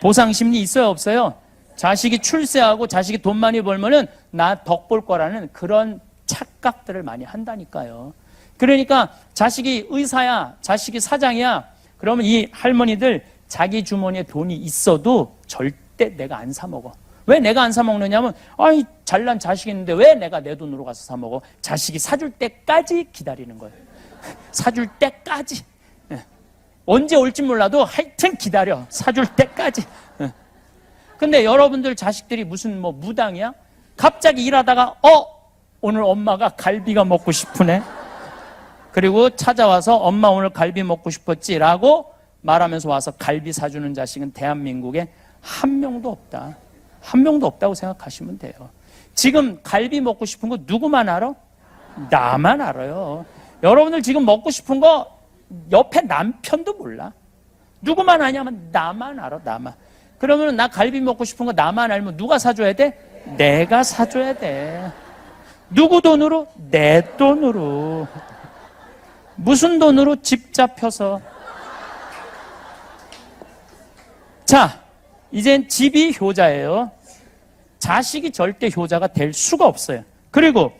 보상심리 있어요 없어요? 자식이 출세하고 자식이 돈 많이 벌면은 나 덕 볼 거라는 그런 착각들을 많이 한다니까요. 그러니까 자식이 의사야, 자식이 사장이야. 그러면 이 할머니들 자기 주머니에 돈이 있어도 절대 내가 안 사 먹어. 왜 내가 안 사 먹느냐면 아이 잘난 자식이 있는데 왜 내가 내 돈으로 가서 사 먹어? 자식이 사줄 때까지 기다리는 거예요. 사줄 때까지. 언제 올지 몰라도 하여튼 기다려. 사줄 때까지. 근데 여러분들 자식들이 무슨 뭐 무당이야? 갑자기 일하다가 오늘 엄마가 갈비가 먹고 싶으네. 그리고 찾아와서 엄마 오늘 갈비 먹고 싶었지 라고 말하면서 와서 갈비 사주는 자식은 대한민국에 한 명도 없다. 한 명도 없다고 생각하시면 돼요. 지금 갈비 먹고 싶은 거 누구만 알아? 나만 알아요. 여러분들 지금 먹고 싶은 거 옆에 남편도 몰라. 누구만 아냐면 나만 알아. 나만. 그러면 나 갈비 먹고 싶은 거 나만 알면 누가 사줘야 돼? 내가 사줘야 돼. 누구 돈으로? 내 돈으로. 무슨 돈으로? 집 잡혀서. 자, 이젠 집이 효자예요. 자식이 절대 효자가 될 수가 없어요. 그리고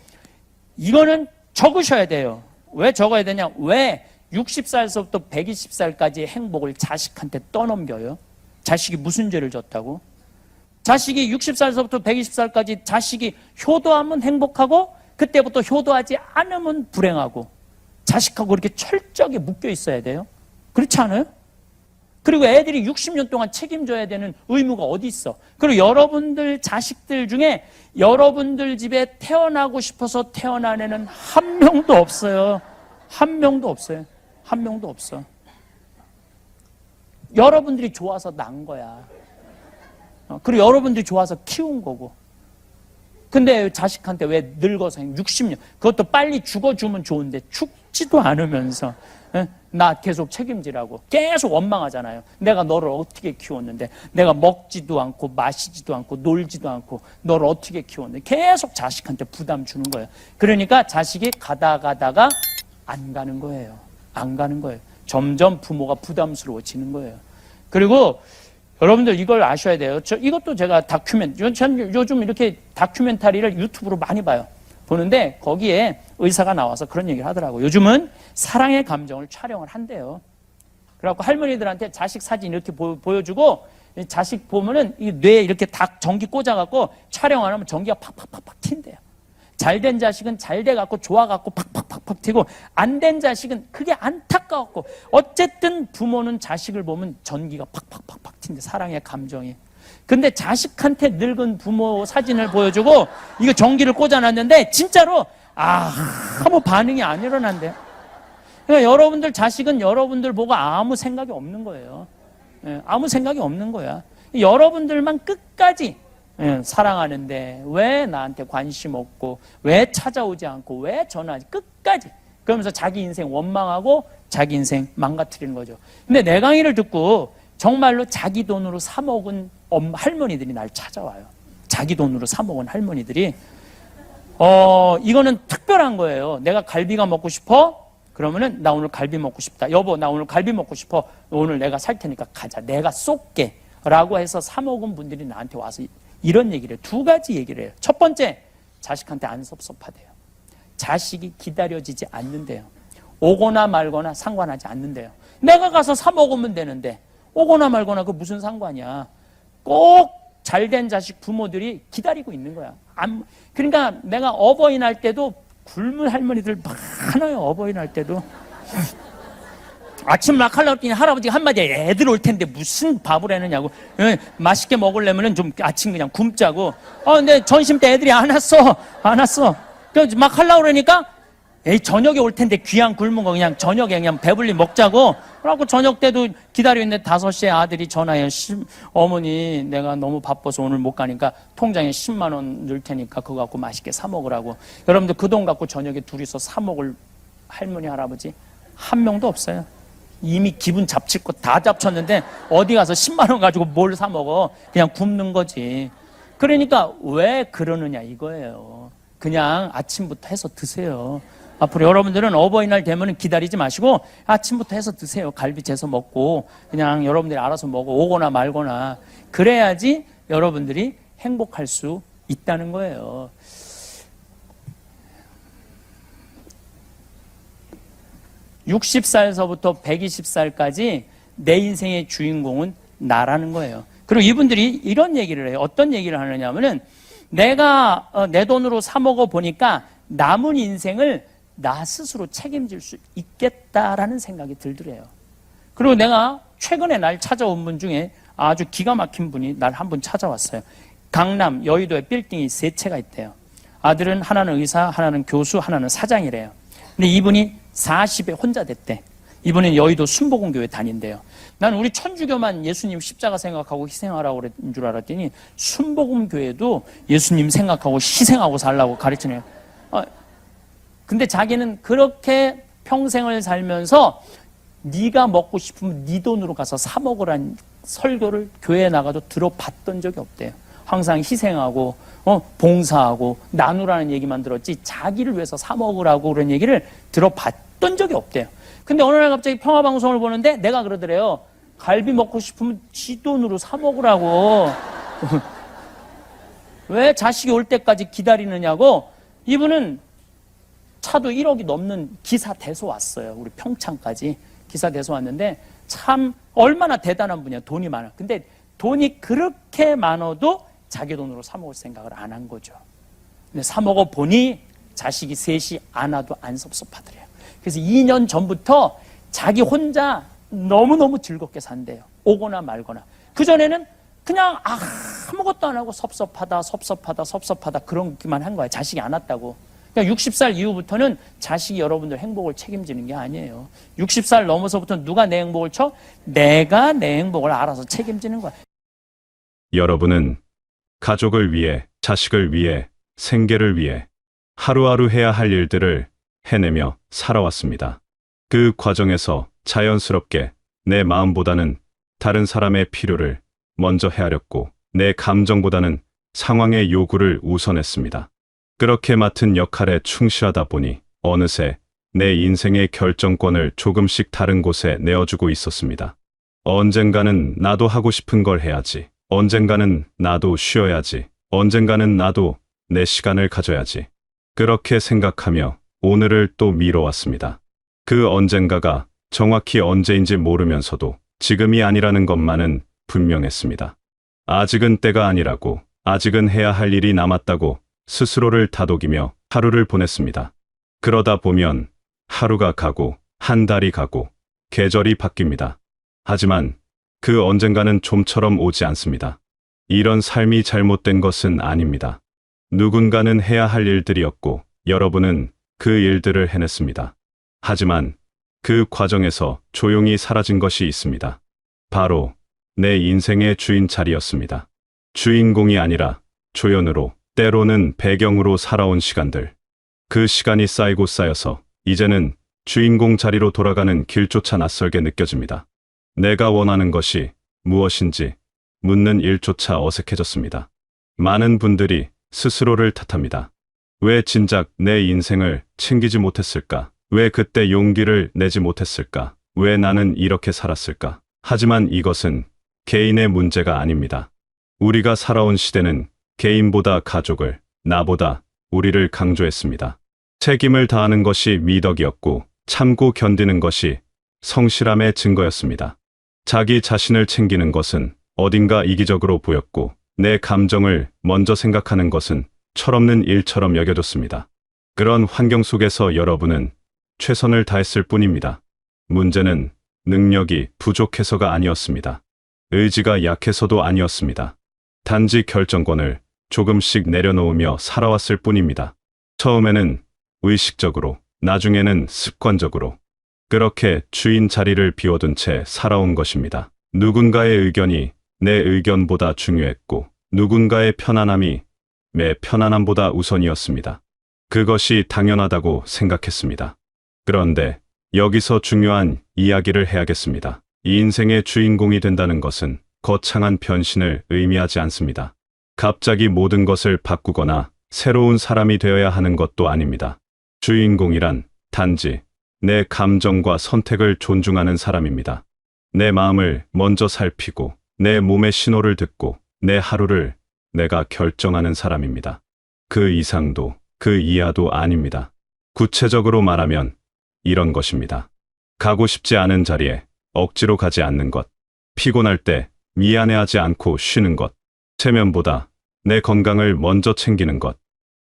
이거는 적으셔야 돼요. 왜 적어야 되냐? 왜 60살서부터 120살까지의 행복을 자식한테 떠넘겨요? 자식이 무슨 죄를 졌다고? 자식이 60살서부터 120살까지 자식이 효도하면 행복하고 그때부터 효도하지 않으면 불행하고 자식하고 이렇게 철저하게 묶여 있어야 돼요? 그렇지 않아요? 그리고 애들이 60년 동안 책임져야 되는 의무가 어디 있어? 그리고 여러분들 자식들 중에 여러분들 집에 태어나고 싶어서 태어난 애는 한 명도 없어요. 한 명도 없어요. 한 명도 없어. 여러분들이 좋아서 난 거야. 그리고 여러분들이 좋아서 키운 거고. 근데 자식한테 왜 늙어서 60년 그것도 빨리 죽어주면 좋은데 죽지도 않으면서 나 계속 책임지라고 계속 원망하잖아요. 내가 너를 어떻게 키웠는데 내가 먹지도 않고 마시지도 않고 놀지도 않고 너를 어떻게 키웠는데 계속 자식한테 부담 주는 거예요. 그러니까 자식이 가다가 안 가는 거예요. 안 가는 거예요. 점점 부모가 부담스러워지는 거예요. 그리고 여러분들 이걸 아셔야 돼요. 이것도 제가 요즘 이렇게 다큐멘터리를 유튜브로 많이 봐요. 보는데 거기에 의사가 나와서 그런 얘기를 하더라고요. 요즘은 사랑의 감정을 촬영을 한대요. 그래갖고 할머니들한테 자식 사진 이렇게 보여주고 자식 보면은 이 뇌에 이렇게 다 전기 꽂아갖고 촬영 안 하면 전기가 팍팍팍팍 튄대요. 잘된 자식은 잘 돼갖고 좋아갖고 팍팍팍팍 튀고 안 된 자식은 그게 안타까웠고 어쨌든 부모는 자식을 보면 전기가 팍팍팍팍 튄대. 사랑의 감정이. 근데 자식한테 늙은 부모 사진을 보여주고 이거 전기를 꽂아놨는데 진짜로 아무 반응이 안 일어난대요. 그러니까 여러분들 자식은 여러분들 보고 아무 생각이 없는 거예요. 아무 생각이 없는 거야. 여러분들만 끝까지 사랑하는데 왜 나한테 관심 없고 왜 찾아오지 않고 왜 전화하지 끝까지 그러면서 자기 인생 원망하고 자기 인생 망가뜨리는 거죠. 근데 내 강의를 듣고 정말로 자기 돈으로 사 먹은 할머니들이 날 찾아와요. 자기 돈으로 사 먹은 할머니들이 이거는 특별한 거예요. 내가 갈비가 먹고 싶어? 그러면은 나 오늘 갈비 먹고 싶다. 여보 나 오늘 갈비 먹고 싶어. 오늘 내가 살 테니까 가자. 내가 쏠게 라고 해서 사 먹은 분들이 나한테 와서 이런 얘기를 해요. 두 가지 얘기를 해요. 첫 번째, 자식한테 안 섭섭하대요. 자식이 기다려지지 않는데요. 오거나 말거나 상관하지 않는데요. 내가 가서 사 먹으면 되는데 오거나 말거나 그 무슨 상관이야. 꼭 잘된 자식 부모들이 기다리고 있는 거야. 그러니까 내가 어버이날 때도 굶은 할머니들 많아요. 어버이날 때도. 아침 막 하려고 했더니 할아버지가 한마디 애들 올 텐데 무슨 밥을 해느냐고. 맛있게 먹으려면 좀 아침 그냥 굶자고. 근데 점심 때 애들이 안 왔어. 그래서 막 하려고 그러니까 에이 저녁에 올 텐데 귀한 굶은 거 그냥 저녁에 그냥 배불리 먹자고. 그래갖고 저녁 때도 기다리고 있는데 5시에 아들이 전화해요. 어머니 내가 너무 바빠서 오늘 못 가니까 통장에 10만 원 넣을 테니까 그거 갖고 맛있게 사 먹으라고. 여러분들 그 돈 갖고 저녁에 둘이서 사 먹을 할머니 할아버지 한 명도 없어요. 이미 기분 잡칠 거 다 잡쳤는데 어디 가서 10만 원 가지고 뭘 사 먹어. 그냥 굶는 거지. 그러니까 왜 그러느냐 이거예요. 그냥 아침부터 해서 드세요. 앞으로 여러분들은 어버이날 되면 기다리지 마시고 아침부터 해서 드세요. 갈비 재서 먹고 그냥 여러분들이 알아서 먹어 오거나 말거나. 그래야지 여러분들이 행복할 수 있다는 거예요. (60살서부터) (120살까지) 내 인생의 주인공은 나라는 거예요. 그리고 이분들이 이런 얘기를 해요. 어떤 얘기를 하느냐면은 내가 내 돈으로 사 먹어 보니까 남은 인생을 나 스스로 책임질 수 있겠다라는 생각이 들더래요. 그리고 내가 최근에 날 찾아온 분 중에 아주 기가 막힌 분이 날 한 분 찾아왔어요. 강남 여의도에 빌딩이 3채가 있대요. 아들은 하나는 의사, 하나는 교수, 하나는 사장이래요. 근데 이분이 40에 혼자 됐대. 이분은 여의도 순복음교회 다닌대요. 난 우리 천주교만 예수님 십자가 생각하고 희생하라고 그랬는 줄 알았더니 순복음교회도 예수님 생각하고 희생하고 살라고 가르치네요. 근데 자기는 그렇게 평생을 살면서 네가 먹고 싶으면 네 돈으로 가서 사 먹으라는 설교를 교회에 나가도 들어봤던 적이 없대요. 항상 희생하고 봉사하고 나누라는 얘기만 들었지 자기를 위해서 사 먹으라고 그런 얘기를 들어봤던 적이 없대요. 근데 어느 날 갑자기 평화방송을 보는데 내가 그러더래요. 갈비 먹고 싶으면 지 돈으로 사 먹으라고. 왜 자식이 올 때까지 기다리느냐고. 이분은 차도 1억이 넘는 기사 대소 왔어요. 우리 평창까지 기사 대소 왔는데 참 얼마나 대단한 분이야. 돈이 많아. 근데 돈이 그렇게 많아도 자기 돈으로 사 먹을 생각을 안 한 거죠. 근데 사 먹어 보니 자식이 셋이 안 와도 안 섭섭하더래요. 그래서 2년 전부터 자기 혼자 너무너무 즐겁게 산대요. 오거나 말거나. 그전에는 그냥 아무것도 안 하고 섭섭하다 그런기만 한 거야. 자식이 안 왔다고. 그러니까 60살 이후부터는 자식이 여러분들 행복을 책임지는 게 아니에요. 60살 넘어서부터 누가 내 행복을 쳐? 내가 내 행복을 알아서 책임지는 거야. 여러분은 가족을 위해, 자식을 위해, 생계를 위해 하루하루 해야 할 일들을 해내며 살아왔습니다. 그 과정에서 자연스럽게 내 마음보다는 다른 사람의 필요를 먼저 헤아렸고 내 감정보다는 상황의 요구를 우선했습니다. 그렇게 맡은 역할에 충실하다 보니 어느새 내 인생의 결정권을 조금씩 다른 곳에 내어주고 있었습니다. 언젠가는 나도 하고 싶은 걸 해야지. 언젠가는 나도 쉬어야지. 언젠가는 나도 내 시간을 가져야지. 그렇게 생각하며 오늘을 또 미뤄왔습니다. 그 언젠가가 정확히 언제인지 모르면서도 지금이 아니라는 것만은 분명했습니다. 아직은 때가 아니라고, 아직은 해야 할 일이 남았다고 스스로를 다독이며 하루를 보냈습니다. 그러다 보면 하루가 가고 한 달이 가고 계절이 바뀝니다. 하지만 그 언젠가는 좀처럼 오지 않습니다. 이런 삶이 잘못된 것은 아닙니다. 누군가는 해야 할 일들이었고 여러분은 그 일들을 해냈습니다. 하지만 그 과정에서 조용히 사라진 것이 있습니다. 바로 내 인생의 주인 자리였습니다. 주인공이 아니라 조연으로, 때로는 배경으로 살아온 시간들. 그 시간이 쌓이고 쌓여서 이제는 주인공 자리로 돌아가는 길조차 낯설게 느껴집니다. 내가 원하는 것이 무엇인지 묻는 일조차 어색해졌습니다. 많은 분들이 스스로를 탓합니다. 왜 진작 내 인생을 챙기지 못했을까? 왜 그때 용기를 내지 못했을까? 왜 나는 이렇게 살았을까? 하지만 이것은 개인의 문제가 아닙니다. 우리가 살아온 시대는 개인보다 가족을, 나보다 우리를 강조했습니다. 책임을 다하는 것이 미덕이었고 참고 견디는 것이 성실함의 증거였습니다. 자기 자신을 챙기는 것은 어딘가 이기적으로 보였고 내 감정을 먼저 생각하는 것은 철없는 일처럼 여겨졌습니다. 그런 환경 속에서 여러분은 최선을 다했을 뿐입니다. 문제는 능력이 부족해서가 아니었습니다. 의지가 약해서도 아니었습니다. 단지 결정권을 조금씩 내려놓으며 살아왔을 뿐입니다. 처음에는 의식적으로, 나중에는 습관적으로 그렇게 주인 자리를 비워둔 채 살아온 것입니다. 누군가의 의견이 내 의견보다 중요했고 누군가의 편안함이 내 편안함보다 우선이었습니다. 그것이 당연하다고 생각했습니다. 그런데 여기서 중요한 이야기를 해야겠습니다. 이 인생의 주인공이 된다는 것은 거창한 변신을 의미하지 않습니다. 갑자기 모든 것을 바꾸거나 새로운 사람이 되어야 하는 것도 아닙니다. 주인공이란 단지 내 감정과 선택을 존중하는 사람입니다. 내 마음을 먼저 살피고 내 몸의 신호를 듣고 내 하루를 내가 결정하는 사람입니다. 그 이상도 그 이하도 아닙니다. 구체적으로 말하면 이런 것입니다. 가고 싶지 않은 자리에 억지로 가지 않는 것, 피곤할 때 미안해하지 않고 쉬는 것, 체면보다 내 건강을 먼저 챙기는 것,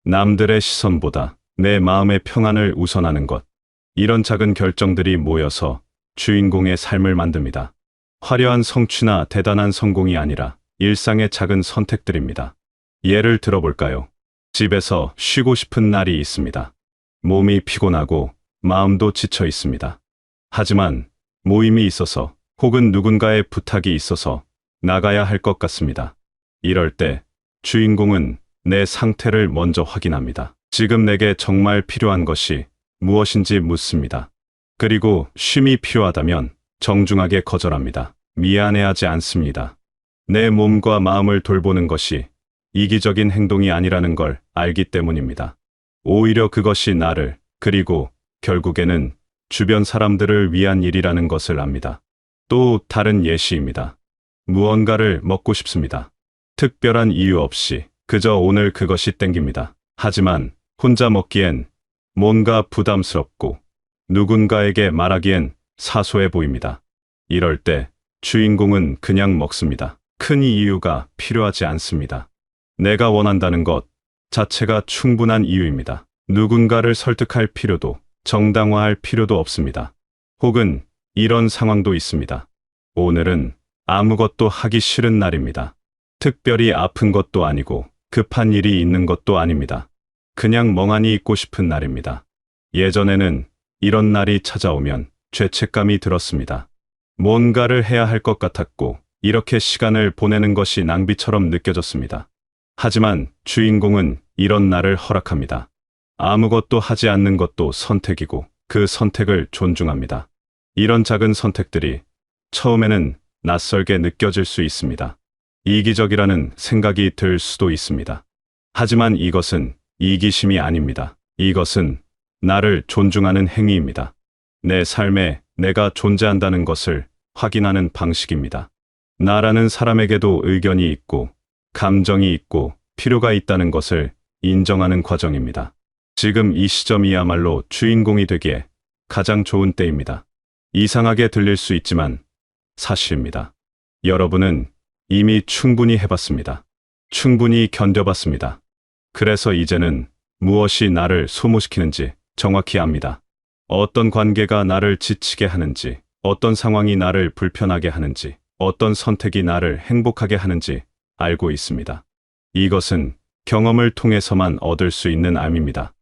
남들의 시선보다 내 마음의 평안을 우선하는 것, 이런 작은 결정들이 모여서 주인공의 삶을 만듭니다. 화려한 성취나 대단한 성공이 아니라 일상의 작은 선택들입니다. 예를 들어볼까요? 집에서 쉬고 싶은 날이 있습니다. 몸이 피곤하고 마음도 지쳐 있습니다. 하지만 모임이 있어서 혹은 누군가의 부탁이 있어서 나가야 할 것 같습니다. 이럴 때 주인공은 내 상태를 먼저 확인합니다. 지금 내게 정말 필요한 것이 무엇인지 묻습니다. 그리고 쉼이 필요하다면 정중하게 거절합니다. 미안해하지 않습니다. 내 몸과 마음을 돌보는 것이 이기적인 행동이 아니라는 걸 알기 때문입니다. 오히려 그것이 나를, 그리고 결국에는 주변 사람들을 위한 일이라는 것을 압니다. 또 다른 예시입니다. 무언가를 먹고 싶습니다. 특별한 이유 없이 그저 오늘 그것이 땡깁니다. 하지만 혼자 먹기엔 뭔가 부담스럽고 누군가에게 말하기엔 사소해 보입니다. 이럴 때 주인공은 그냥 먹습니다. 큰 이유가 필요하지 않습니다. 내가 원한다는 것 자체가 충분한 이유입니다. 누군가를 설득할 필요도 정당화할 필요도 없습니다. 혹은 이런 상황도 있습니다. 오늘은 아무것도 하기 싫은 날입니다. 특별히 아픈 것도 아니고 급한 일이 있는 것도 아닙니다. 그냥 멍하니 있고 싶은 날입니다. 예전에는 이런 날이 찾아오면 죄책감이 들었습니다. 뭔가를 해야 할 것 같았고 이렇게 시간을 보내는 것이 낭비처럼 느껴졌습니다. 하지만 주인공은 이런 날을 허락합니다. 아무것도 하지 않는 것도 선택이고 그 선택을 존중합니다. 이런 작은 선택들이 처음에는 낯설게 느껴질 수 있습니다. 이기적이라는 생각이 들 수도 있습니다. 하지만 이것은 이기심이 아닙니다. 이것은 나를 존중하는 행위입니다. 내 삶에 내가 존재한다는 것을 확인하는 방식입니다. 나라는 사람에게도 의견이 있고 감정이 있고 필요가 있다는 것을 인정하는 과정입니다. 지금 이 시점이야말로 주인공이 되기에 가장 좋은 때입니다. 이상하게 들릴 수 있지만 사실입니다. 여러분은 이미 충분히 해봤습니다. 충분히 견뎌봤습니다. 그래서 이제는 무엇이 나를 소모시키는지 정확히 압니다. 어떤 관계가 나를 지치게 하는지, 어떤 상황이 나를 불편하게 하는지, 어떤 선택이 나를 행복하게 하는지 알고 있습니다. 이것은 경험을 통해서만 얻을 수 있는 암입니다.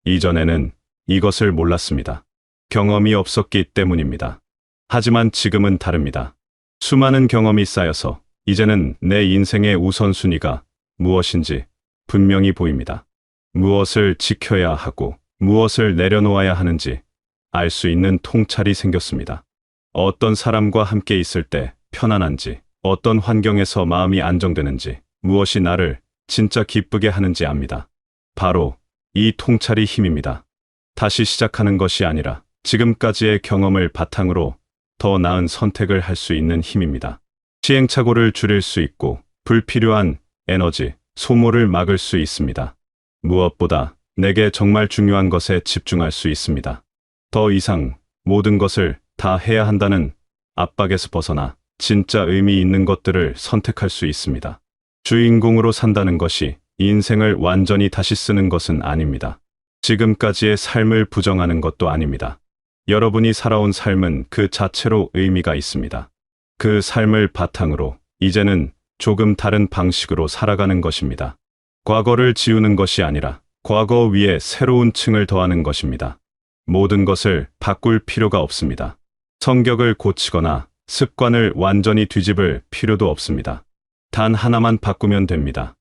이전에는 이것을 몰랐습니다. 경험이 없었기 때문입니다. 하지만 지금은 다릅니다. 수많은 경험이 쌓여서 이제는 내 인생의 우선순위가 무엇인지 분명히 보입니다. 무엇을 지켜야 하고 무엇을 내려놓아야 하는지 알 수 있는 통찰이 생겼습니다. 어떤 사람과 함께 있을 때 편안한지, 어떤 환경에서 마음이 안정되는지, 무엇이 나를 진짜 기쁘게 하는지 압니다. 바로 이 통찰이 힘입니다. 다시 시작하는 것이 아니라 지금까지의 경험을 바탕으로 더 나은 선택을 할 수 있는 힘입니다. 시행착오를 줄일 수 있고 불필요한 에너지, 소모를 막을 수 있습니다. 무엇보다 내게 정말 중요한 것에 집중할 수 있습니다. 더 이상 모든 것을 다 해야 한다는 압박에서 벗어나 진짜 의미 있는 것들을 선택할 수 있습니다. 주인공으로 산다는 것이 인생을 완전히 다시 쓰는 것은 아닙니다. 지금까지의 삶을 부정하는 것도 아닙니다. 여러분이 살아온 삶은 그 자체로 의미가 있습니다. 그 삶을 바탕으로 이제는 조금 다른 방식으로 살아가는 것입니다. 과거를 지우는 것이 아니라 과거 위에 새로운 층을 더하는 것입니다. 모든 것을 바꿀 필요가 없습니다. 성격을 고치거나 습관을 완전히 뒤집을 필요도 없습니다. 단 하나만 바꾸면 됩니다.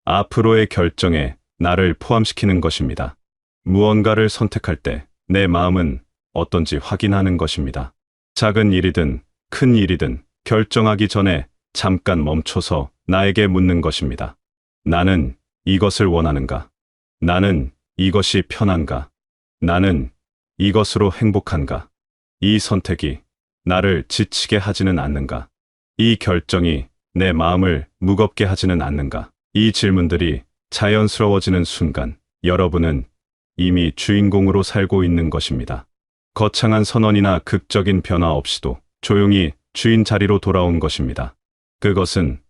앞으로의 결정에 나를 포함시키는 것입니다. 무언가를 선택할 때 내 마음은 어떤지 확인하는 것입니다. 작은 일이든 큰 일이든 결정하기 전에 잠깐 멈춰서 나에게 묻는 것입니다. 나는 이것을 원하는가? 나는 이것이 편한가? 나는 이것으로 행복한가? 이 선택이 나를 지치게 하지는 않는가? 이 결정이 내 마음을 무겁게 하지는 않는가? 이 질문들이 자연스러워지는 순간 여러분은 이미 주인공으로 살고 있는 것입니다. 거창한 선언이나 극적인 변화 없이도 조용히 주인 자리로 돌아온 것입니다. 그것은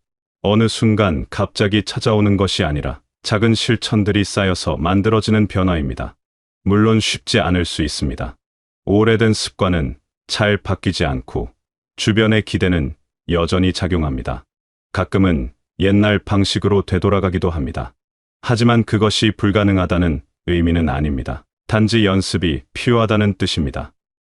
어느 순간 갑자기 찾아오는 것이 아니라 작은 실천들이 쌓여서 만들어지는 변화입니다. 물론 쉽지 않을 수 있습니다. 오래된 습관은 잘 바뀌지 않고 주변의 기대는 여전히 작용합니다. 가끔은 옛날 방식으로 되돌아가기도 합니다. 하지만 그것이 불가능하다는 의미는 아닙니다. 단지 연습이 필요하다는 뜻입니다.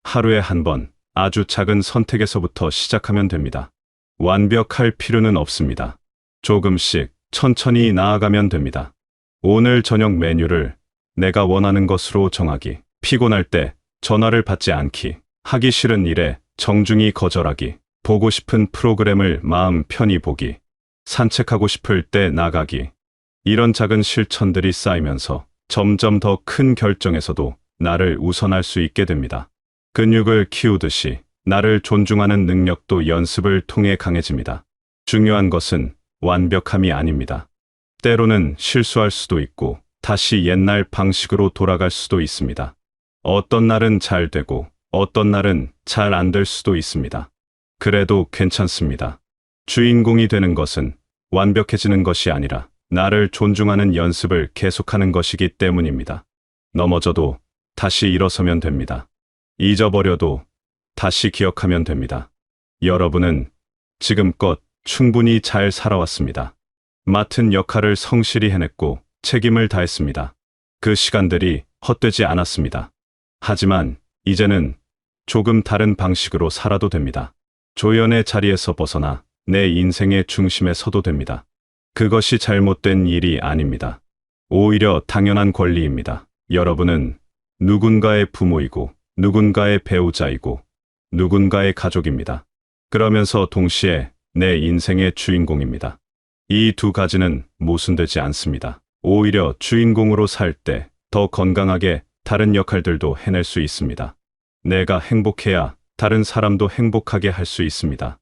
하루에 한 번 아주 작은 선택에서부터 시작하면 됩니다. 완벽할 필요는 없습니다. 조금씩 천천히 나아가면 됩니다. 오늘 저녁 메뉴를 내가 원하는 것으로 정하기, 피곤할 때 전화를 받지 않기, 하기 싫은 일에 정중히 거절하기, 보고 싶은 프로그램을 마음 편히 보기, 산책하고 싶을 때 나가기. 이런 작은 실천들이 쌓이면서 점점 더 큰 결정에서도 나를 우선할 수 있게 됩니다. 근육을 키우듯이 나를 존중하는 능력도 연습을 통해 강해집니다. 중요한 것은 완벽함이 아닙니다. 때로는 실수할 수도 있고 다시 옛날 방식으로 돌아갈 수도 있습니다. 어떤 날은 잘 되고 어떤 날은 잘 안 될 수도 있습니다. 그래도 괜찮습니다. 주인공이 되는 것은 완벽해지는 것이 아니라 나를 존중하는 연습을 계속하는 것이기 때문입니다. 넘어져도 다시 일어서면 됩니다. 잊어버려도 다시 기억하면 됩니다. 여러분은 지금껏 충분히 잘 살아왔습니다. 맡은 역할을 성실히 해냈고 책임을 다했습니다. 그 시간들이 헛되지 않았습니다. 하지만 이제는 조금 다른 방식으로 살아도 됩니다. 조연의 자리에서 벗어나 내 인생의 중심에 서도 됩니다. 그것이 잘못된 일이 아닙니다. 오히려 당연한 권리입니다. 여러분은 누군가의 부모이고 누군가의 배우자이고 누군가의 가족입니다. 그러면서 동시에 내 인생의 주인공입니다. 이 두 가지는 모순되지 않습니다. 오히려 주인공으로 살 때 더 건강하게 다른 역할들도 해낼 수 있습니다. 내가 행복해야 다른 사람도 행복하게 할 수 있습니다.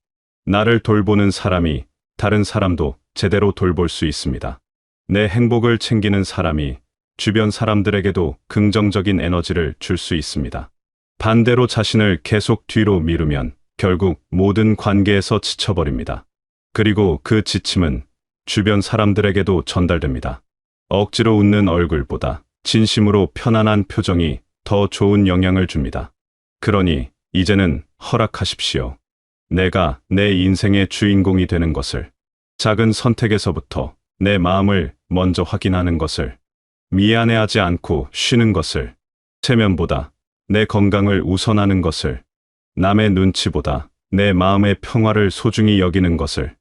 나를 돌보는 사람이 다른 사람도 제대로 돌볼 수 있습니다. 내 행복을 챙기는 사람이 주변 사람들에게도 긍정적인 에너지를 줄 수 있습니다. 반대로 자신을 계속 뒤로 미루면 결국 모든 관계에서 지쳐버립니다. 그리고 그 지침은 주변 사람들에게도 전달됩니다. 억지로 웃는 얼굴보다 진심으로 편안한 표정이 더 좋은 영향을 줍니다. 그러니 이제는 허락하십시오. 내가 내 인생의 주인공이 되는 것을. 작은 선택에서부터 내 마음을 먼저 확인하는 것을, 미안해하지 않고 쉬는 것을, 체면보다 내 건강을 우선하는 것을, 남의 눈치보다 내 마음의 평화를 소중히 여기는 것을.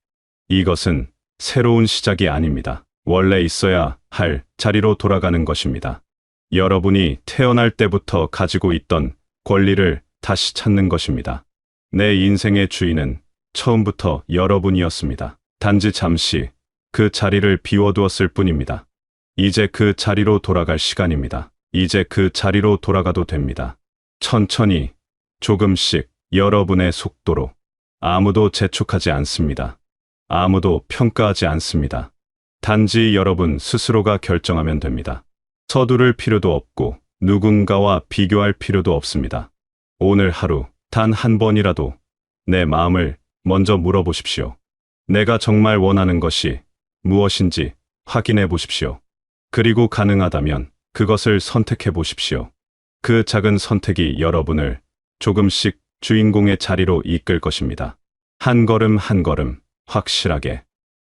이것은 새로운 시작이 아닙니다. 원래 있어야 할 자리로 돌아가는 것입니다. 여러분이 태어날 때부터 가지고 있던 권리를 다시 찾는 것입니다. 내 인생의 주인은 처음부터 여러분이었습니다. 단지 잠시 그 자리를 비워두었을 뿐입니다. 이제 그 자리로 돌아갈 시간입니다. 이제 그 자리로 돌아가도 됩니다. 천천히, 조금씩, 여러분의 속도로. 아무도 재촉하지 않습니다. 아무도 평가하지 않습니다. 단지 여러분 스스로가 결정하면 됩니다. 서두를 필요도 없고 누군가와 비교할 필요도 없습니다. 오늘 하루 단 한 번이라도 내 마음을 먼저 물어보십시오. 내가 정말 원하는 것이 무엇인지 확인해 보십시오. 그리고 가능하다면 그것을 선택해 보십시오. 그 작은 선택이 여러분을 조금씩 주인공의 자리로 이끌 것입니다. 한 걸음 한 걸음 확실하게.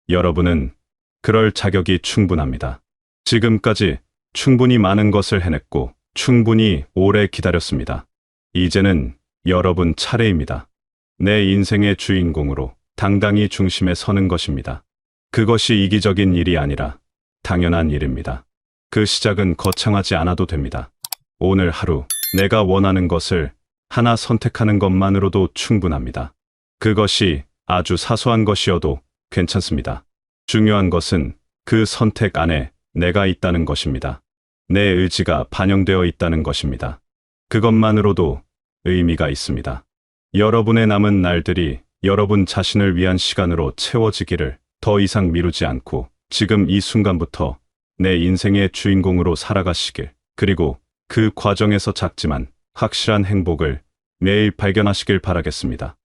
여러분은 그럴 자격이 충분합니다. 지금까지 충분히 많은 것을 해냈고 충분히 오래 기다렸습니다. 이제는 여러분 차례입니다. 내 인생의 주인공으로 당당히 중심에 서는 것입니다. 그것이 이기적인 일이 아니라 당연한 일입니다. 그 시작은 거창하지 않아도 됩니다. 오늘 하루 내가 원하는 것을 하나 선택하는 것만으로도 충분합니다. 그것이 아주 사소한 것이어도 괜찮습니다. 중요한 것은 그 선택 안에 내가 있다는 것입니다. 내 의지가 반영되어 있다는 것입니다. 그것만으로도 의미가 있습니다. 여러분의 남은 날들이 여러분 자신을 위한 시간으로 채워지기를. 더 이상 미루지 않고 지금 이 순간부터 내 인생의 주인공으로 살아가시길. 그리고 그 과정에서 작지만 확실한 행복을 매일 발견하시길 바라겠습니다.